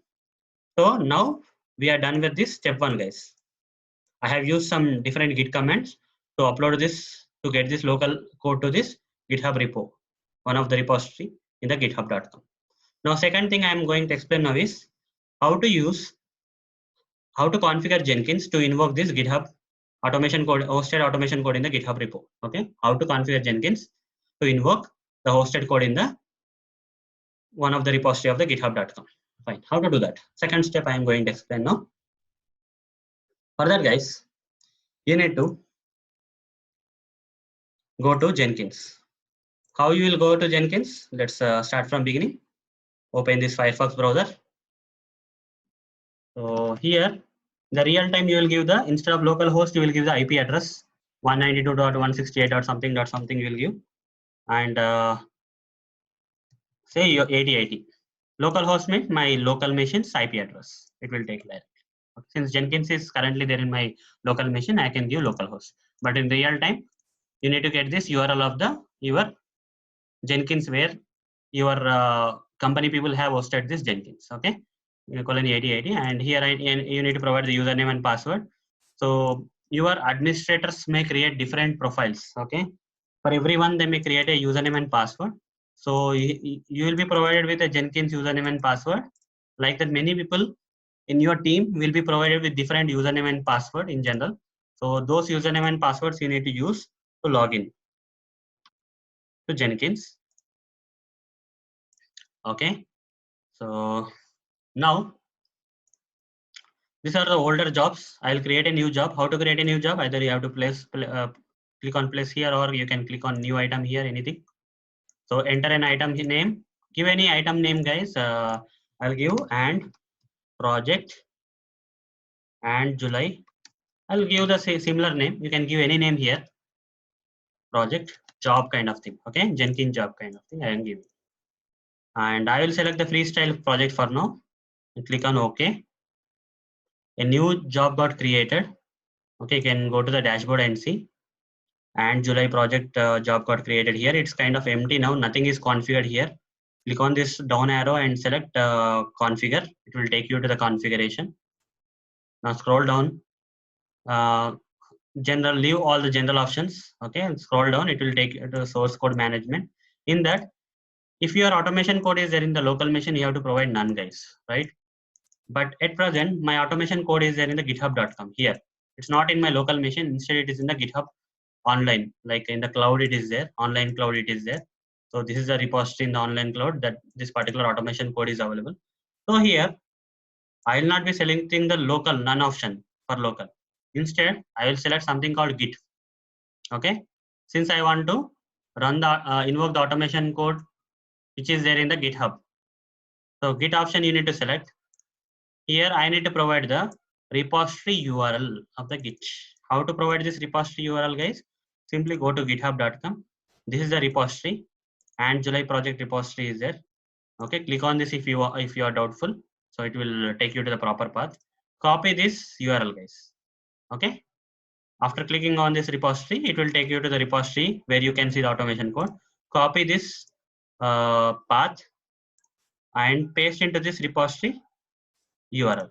So now we are done with this step 1, guys. I have used some different git commands to upload this, to get this local code to this GitHub repo, one of the repository in the github.com. Now second thing I am going to explain now is how to configure Jenkins to invoke this GitHub automation code, hosted automation code in the GitHub repo. Okay, how to configure Jenkins to invoke the hosted code in the one of the repository of the github.com. Fine, how to do that? Second step I am going to explain now. For that, guys, you need to go to Jenkins. How you will go to Jenkins? Let's start from beginning. Open this Firefox browser. So here, the real time you will give the, instead of local host, you will give the IP address 192.168.something.something you will give, and say your 8080. Local host means my local machine's IP address. It will take that. Since Jenkins is currently there in my local machine, I can give localhost. But in real time, you need to get this URL of the your Jenkins where your company people have hosted this Jenkins. Okay, colon 8080, and here you need to provide the username and password. So your administrators may create different profiles. Okay, for everyone they may create a username and password. So you will be provided with a Jenkins username and password. Like that, many people in your team will be provided with different username and password in general. So those username and passwords you need to use to log in to Jenkins. Okay, so now these are the older jobs. I'll create a new job. How to create a new job? Either you have to click on place here, or you can click on new item here, anything. So enter an item name. Give any item name, guys. I'll give and project and July. I'll give the similar name. You can give any name here. Project job kind of thing. Okay, Jenkins job kind of thing. I am giving. And I will select the freestyle project for now. And click on OK. A new job got created. Okay, you can go to the dashboard and see. And July project job got created here. It's kind of empty now. Nothing is configured here. Click on this down arrow and select configure. It will take you to the configuration. Now scroll down. General, leave all the general options. Okay, and scroll down. It will take you to source code management. In that, if your automation code is there in the local machine, you have to provide none, guys, right? But at present, my automation code is there in the github.com here. It's not in my local machine. Instead, it is in the GitHub online, like in the cloud, it is there. Online cloud, it is there. So this is a repository in the online cloud that this particular automation code is available. So here, I will not be selecting the local none option for local. Instead, I will select something called Git. Okay, since I want to run the invoke the automation code which is there in the GitHub. So Git option you need to select. Here I need to provide the repository URL of the Git. How to provide this repository URL, guys? Simply go to github.com. This is the repository, and July project repository is there. Okay, click on this if you are doubtful. So it will take you to the proper path. Copy this URL, guys. Okay. After clicking on this repository, it will take you to the repository where you can see the automation code. Copy this path and paste into this repository URL.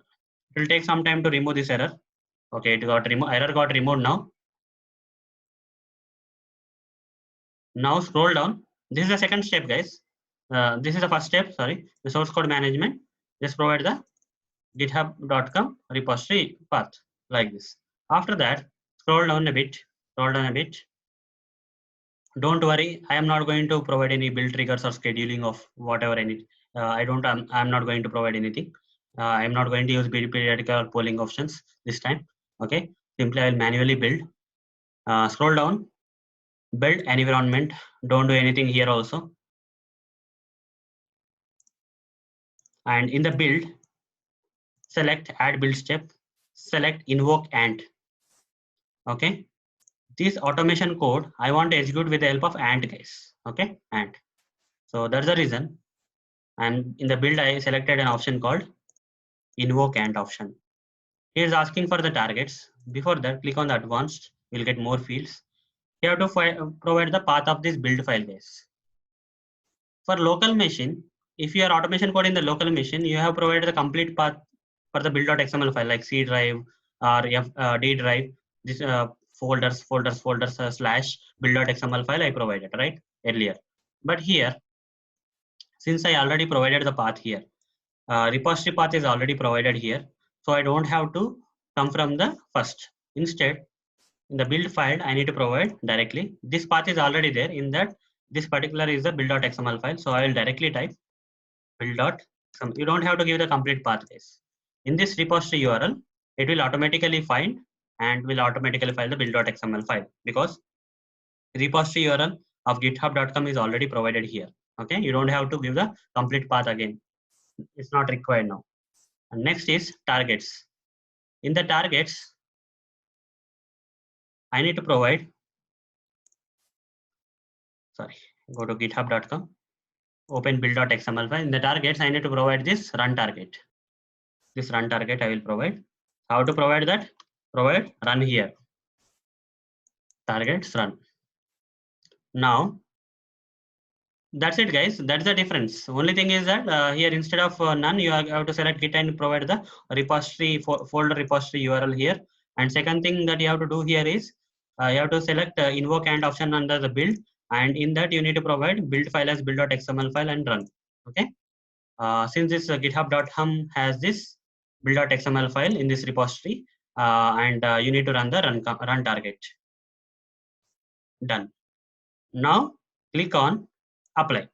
It will take some time to remove this error. Okay, it got removed. Error got removed now. Now scroll down. This is the second step, guys. This is the first step. Sorry, the source code management. Just provide the github.com repository path like this. After that, scroll down a bit. Scroll down a bit. Don't worry, I am not going to provide any build triggers or scheduling of whatever any. I'm not going to provide anything. I'm not going to use periodical or polling options this time. Okay, simply I will manually build. Scroll down, build environment. Don't do anything here also. And in the build, select add build step, select invoke ant. Okay, this automation code I want to execute with the help of ant, guys. Okay, ant. So that's the reason. And in the build, I selected an option called invoke ant option. It is asking for the targets. Before that, click on the advanced. You'll get more fields. You have to provide the path of this build file, guys. For local machine, if your automation code in the local machine, you have provided the complete path for the build.xml file like C drive or D drive. This folders slash build.xml file I provided right earlier. But here, since I already provided the path here, repository path is already provided here, so I don't have to come from the first. Instead, In the build file, I need to provide directly. This path is already there. In that, this particular is the build.xml file. So I will directly type build.xml. You don't have to give the complete path, guys. In this repository URL, it will automatically find and will automatically file the build.xml file, because repository URL of github.com is already provided here. Okay, you don't have to give the complete path again. It's not required now. And next is targets. In the targets, I need to provide, go to github.com, open build.xml file. In the targets, I need to provide this run target. This run target I will provide. How to provide that? Provide run here. Targets run. Now, that's it, guys. That's the difference. Only thing is that here instead of none, you have to select Git and provide the repository folder repository URL here. And second thing that you have to do here is you have to select invoke and option under the build, and in that you need to provide build file as build.xml file and run. Okay. Since this github.com has this build.xml file in this repository, and you need to run the run target. Done. Now click on apply.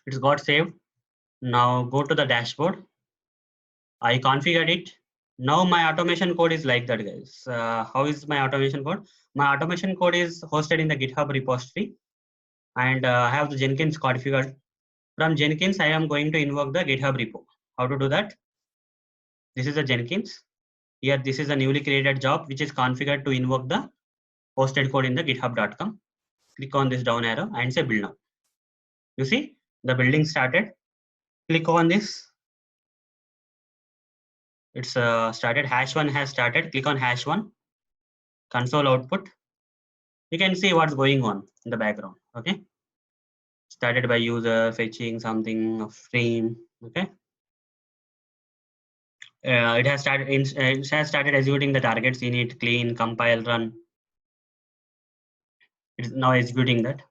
It's got saved. Now go to the dashboard. I configured it. Now my automation code is like that, guys. How is my automation code? My automation code is hosted in the GitHub repository, and I have the Jenkins configured. From Jenkins, I am going to invoke the GitHub repo. How to do that? This is a Jenkins. Here, this is a newly created job which is configured to invoke the hosted code in the github.com. Click on this down arrow and say build now. You see the building started. Click on this. It's started. #1 has started. Click on #1. Console output. You can see what's going on in the background. Okay. Started by user fetching something of frame. Okay. It has started. It has started executing the targets. Init, clean, compile, run. It's now executing that.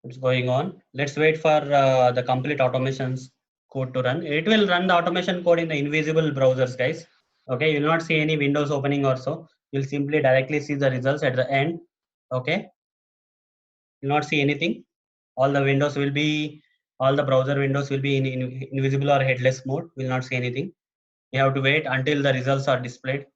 It's going on. Let's wait for the complete automations code to run. It will run the automation code in the invisible browsers, guys. Okay, you'll not see any windows opening or so. You'll simply directly see the results at the end. Okay, you'll not see anything. All the windows will be, all the browser windows will be in invisible or headless mode. Will not see anything. You have to wait until the results are displayed.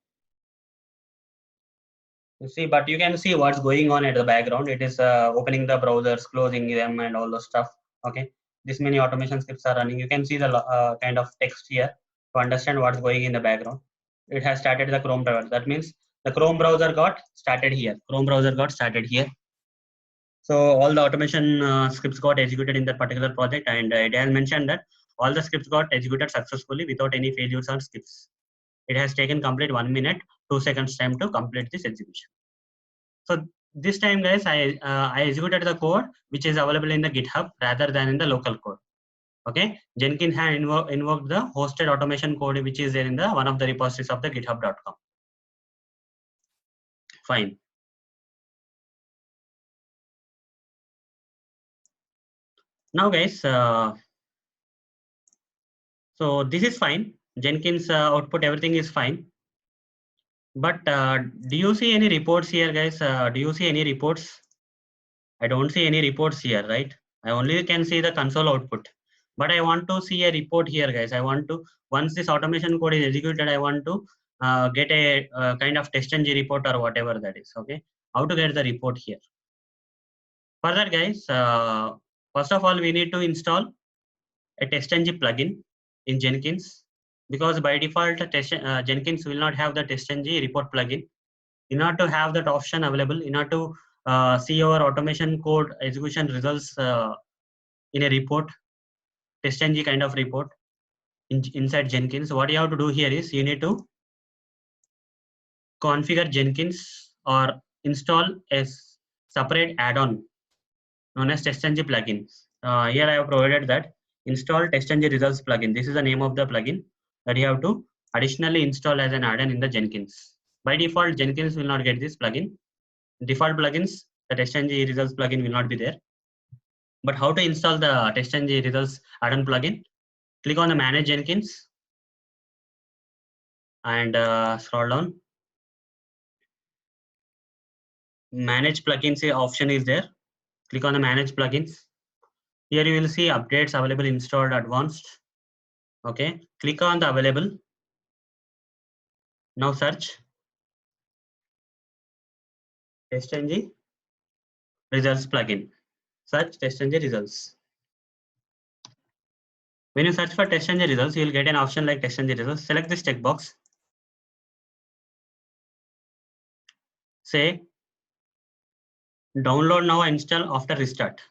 You see, but you can see what's going on at the background. It is opening the browsers, closing them, and all those stuff. Okay, this many automation scripts are running. You can see the kind of text here to understand what's going in the background. It has started the Chrome browser. That means the Chrome browser got started here. Chrome browser got started here. So all the automation scripts got executed in that particular project, and it has mentioned that all the scripts got executed successfully without any failures or skips. It has taken complete 1 minute, 2 seconds time to complete this execution. So this time, guys, I executed the code which is available in the GitHub rather than in the local code. Okay, Jenkins had invoked the hosted automation code which is there in the one of the repositories of the github.com. Fine. Now, guys, so this is fine. Jenkins output, everything is fine. But do you see any reports here, guys? Do you see any reports? I don't see any reports here, right? I only can see the console output. But I want to see a report here, guys. I want to, once this automation code is executed, I want to get a kind of TestNG report or whatever that is. Okay. How to get the report here? For that, guys, first of all, we need to install a TestNG plugin in Jenkins, because by default, Jenkins will not have the TestNG report plugin. In order to have that option available, in order to see our automation code execution results in a report, TestNG kind of report inside Jenkins, what you have to do here is you need to configure Jenkins or install a separate add-on known as TestNG plugins. Here I have provided that install TestNG results plugin. This is the name of the plugin that you have to additionally install as an add-on in the Jenkins. By default, Jenkins will not get this plugin. Default plugins, the TestNG results plugin will not be there. But how to install the TestNG results add-on plugin? Click on the Manage Jenkins and scroll down. Manage plugins option is there. Click on the Manage plugins. Here you will see updates available, installed, advanced. Okay, click on the available. Now search TestNG results plugin. Search TestNG results. When you search for TestNG results, you will get an option like TestNG results. Select this checkbox. Say download now, install after restart.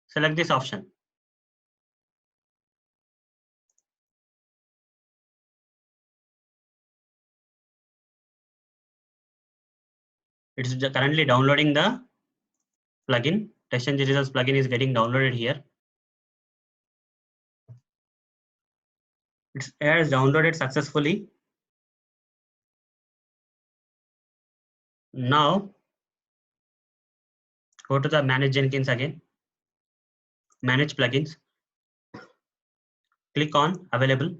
Select this option. It's currently downloading the plugin. TestNG results plugin is getting downloaded here. It has downloaded successfully. Now go to the Manage Jenkins again. Manage plugins. Click on available.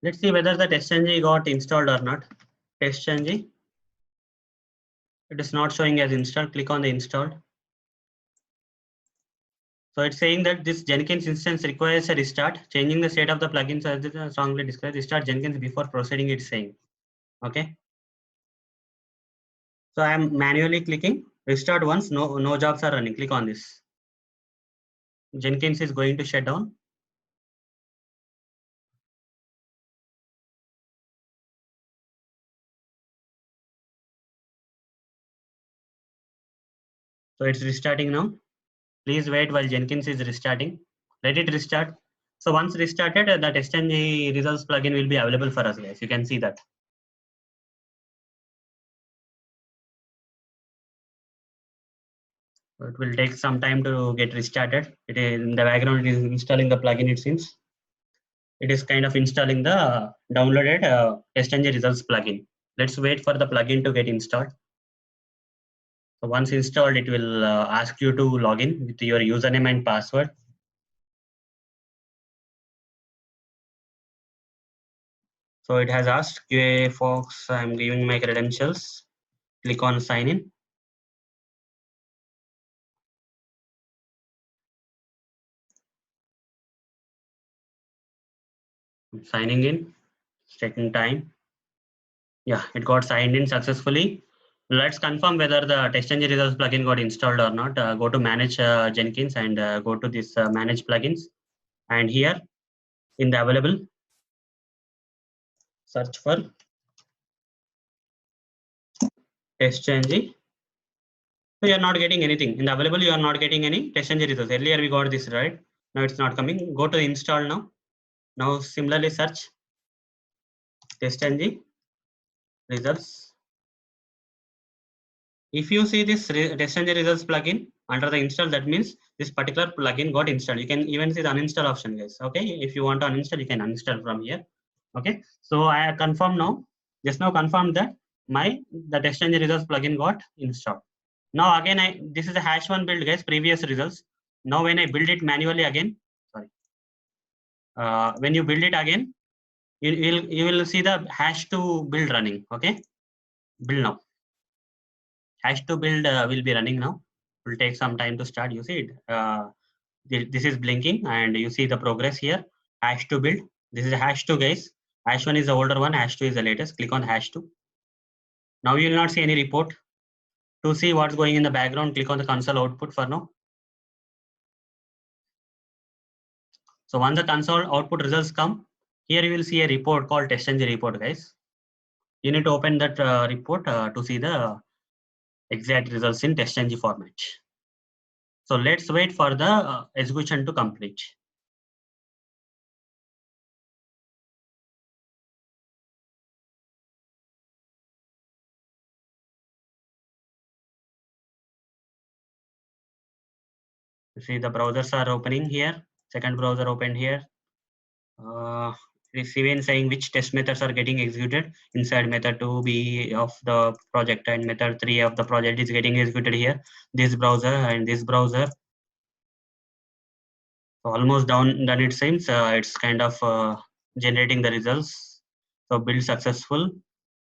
Let's see whether the TestNG got installed or not. TestNG. It is not showing as installed. Click on the installed. So it's saying that this Jenkins instance requires a restart. Changing the state of the plugins as strongly described. Restart Jenkins before proceeding. It's saying. Okay. So I am manually clicking restart once. No jobs are running. Click on this. Jenkins is going to shut down. So it's restarting now. Please wait while Jenkins is restarting. Let it restart. So once restarted, the TestNG results plugin will be available for us, guys. You can see that. It will take some time to get restarted. It is in the background. It is installing the plugin. It seems it is kind of installing the downloaded TestNG results plugin. Let's wait for the plugin to get installed. So once installed, it will ask you to log in with your username and password. So it has asked QAFox. I'm giving my credentials. Click on sign in. I'm signing in. It's taking time. Yeah, it got signed in successfully. Let's confirm whether the TestNG results plugin got installed or not. Go to Manage Jenkins and go to this Manage plugins. And here in the available, search for TestNG. So you are not getting anything. In the available, you are not getting any TestNG results. Earlier we got this, right? Now it's not coming. Go to install now. Now similarly search TestNG results. If you see this TestNG results plugin under the install, that means this particular plugin got installed. You can even see the uninstall option, guys. Okay, if you want to uninstall, you can uninstall from here. Okay, so I confirm now. Just now confirmed that the TestNG results plugin got installed. Now again, this is a #1 build, guys. Previous results. Now when I build it manually again, sorry. When you build it again, you will see the #2 build running. Okay, build now. #2 build will be running now. Will take some time to start. You see it. This is blinking, and you see the progress here. #2 build. This is #2, guys. #1 is the older one. #2 is the latest. Click on #2. Now you will not see any report. To see what's going in the background, click on the console output for now. So once the console output results come, here you will see a report called TestNG report, guys. You need to open that report to see the exact results in TestNG format. So let's wait for the execution to complete. You see the browsers are opening here. Second browser opened here. This event saying which test methods are getting executed inside method 2b of the project, and method 3 of the project is getting executed here. This browser and this browser. So almost done it seems. It's kind of generating the results. So build successful.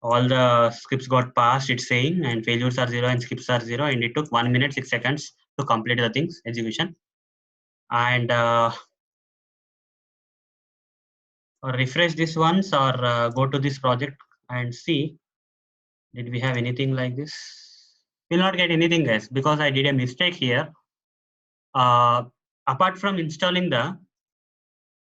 All the scripts got passed, it's saying, and failures are 0 and skips are 0, and it took 1 minute 6 seconds to complete the things execution. And refresh this once, or go to this project and see, did we have anything like this? We'll not get anything, guys, because I did a mistake here. Apart from installing the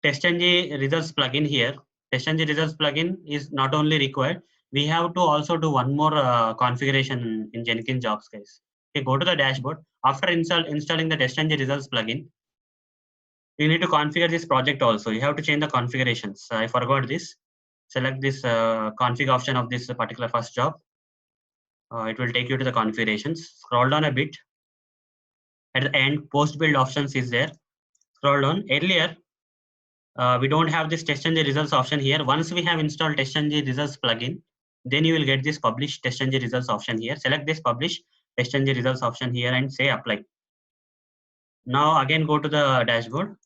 TestNG results plugin here, TestNG results plugin is not only required, we have to also do one more configuration in Jenkins jobs, guys. Okay, go to the dashboard. After installing the TestNG results plugin, you need to configure this project also. You have to change the configurations. I forgot this. Select this config option of this particular first job. It will take you to the configurations. Scroll down a bit. At the end, post build options is there. Scroll down. Earlier, we don't have this TestNG results option here. Once we have installed TestNG results plugin, then you will get this publish TestNG results option here. Select this publish TestNG results option here and say apply. Now again go to the dashboard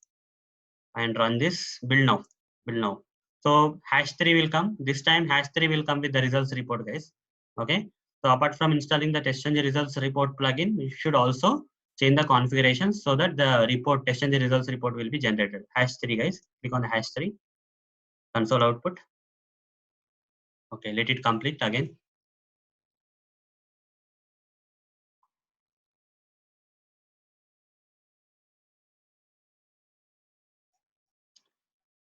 and run this build now. Build now. So #3 will come. This time #3 will come with the results report, guys. Okay. So apart from installing the TestNG results report plugin, you should also change the configurations so that the report TestNG results report will be generated. #3, guys. Click on the #3. Console output. Okay, let it complete again.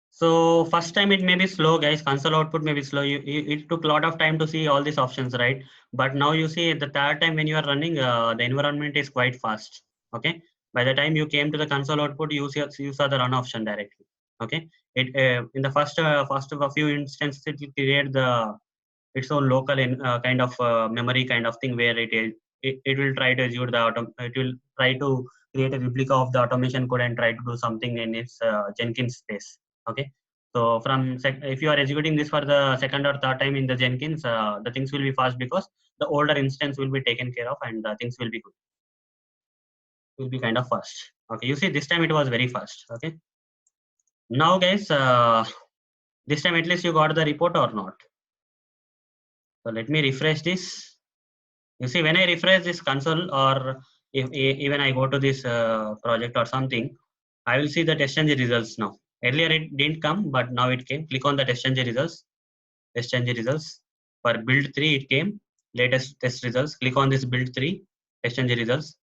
So first time it may be slow, guys. Console output may be slow. It took a lot of time to see all these options, right? But now you see the third time when you are running, the environment is quite fast. Okay. By the time you came to the console output, you saw the run option directly. Okay. It in the first of a few instances, it will create its own local kind of memory kind of thing where it will try to execute it will try to create a replica of the automation code and try to do something in its Jenkins space. Okay. So if you are executing this for the second or third time in the Jenkins, the things will be fast because the older instance will be taken care of and things will be good. Will be kind of fast. Okay. You see, this time it was very fast. Okay. Now, guys, this time at least you got the report or not? So let me refresh this. You see, when I refresh this console, or if even I go to this project or something, I will see the TestNG results now. Earlier it didn't come, but now it came. Click on the TestNG results. TestNG results. For build 3, it came. Latest test results. Click on this build 3. TestNG results.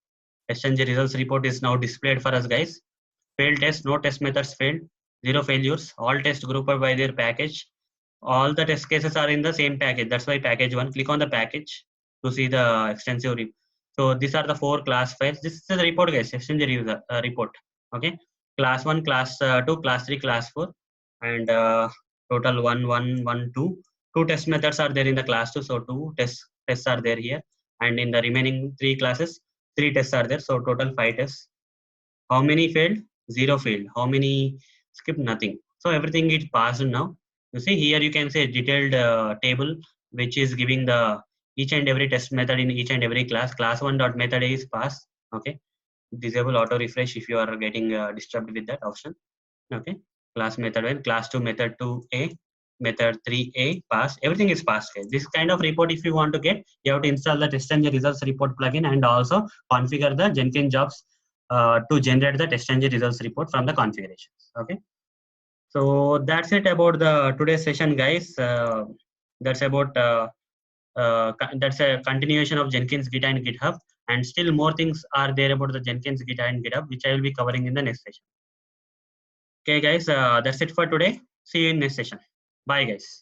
TestNG results report is now displayed for us, guys. Failed test, no test methods failed. 0 failures. All tests grouped by their package. All the test cases are in the same package. That's why package 1. Click on the package to see the extensive so these are the 4 class files. This is the report, guys. Extensive report. Okay. Class 1, class 2, class 3, class 4, and total 1, 1, 1, 2. 2 test methods are there in the class 2, so 2 tests are there here, and in the remaining 3 classes, 3 tests are there. So total 5 tests. How many failed? 0 failed. How many skipped? Nothing. So everything is passed now. You see here you can say detailed table which is giving the each and every test method in each and every class. Class 1 dot method is pass. Okay. Disable auto refresh if you are getting disturbed with that option. Okay. Class method 1, class 2 method 2a, method 3a pass. Everything is passed. Okay. This kind of report if you want to get, you have to install the TestNG results report plugin and also configure the Jenkins jobs to generate the TestNG results report from the configurations. Okay. So that's it about the today's session, guys. That's about that's a continuation of Jenkins, Git and GitHub, and still more things are there about the Jenkins, Git and GitHub, which I will be covering in the next session. Okay, guys, that's it for today. See you in next session. Bye, guys.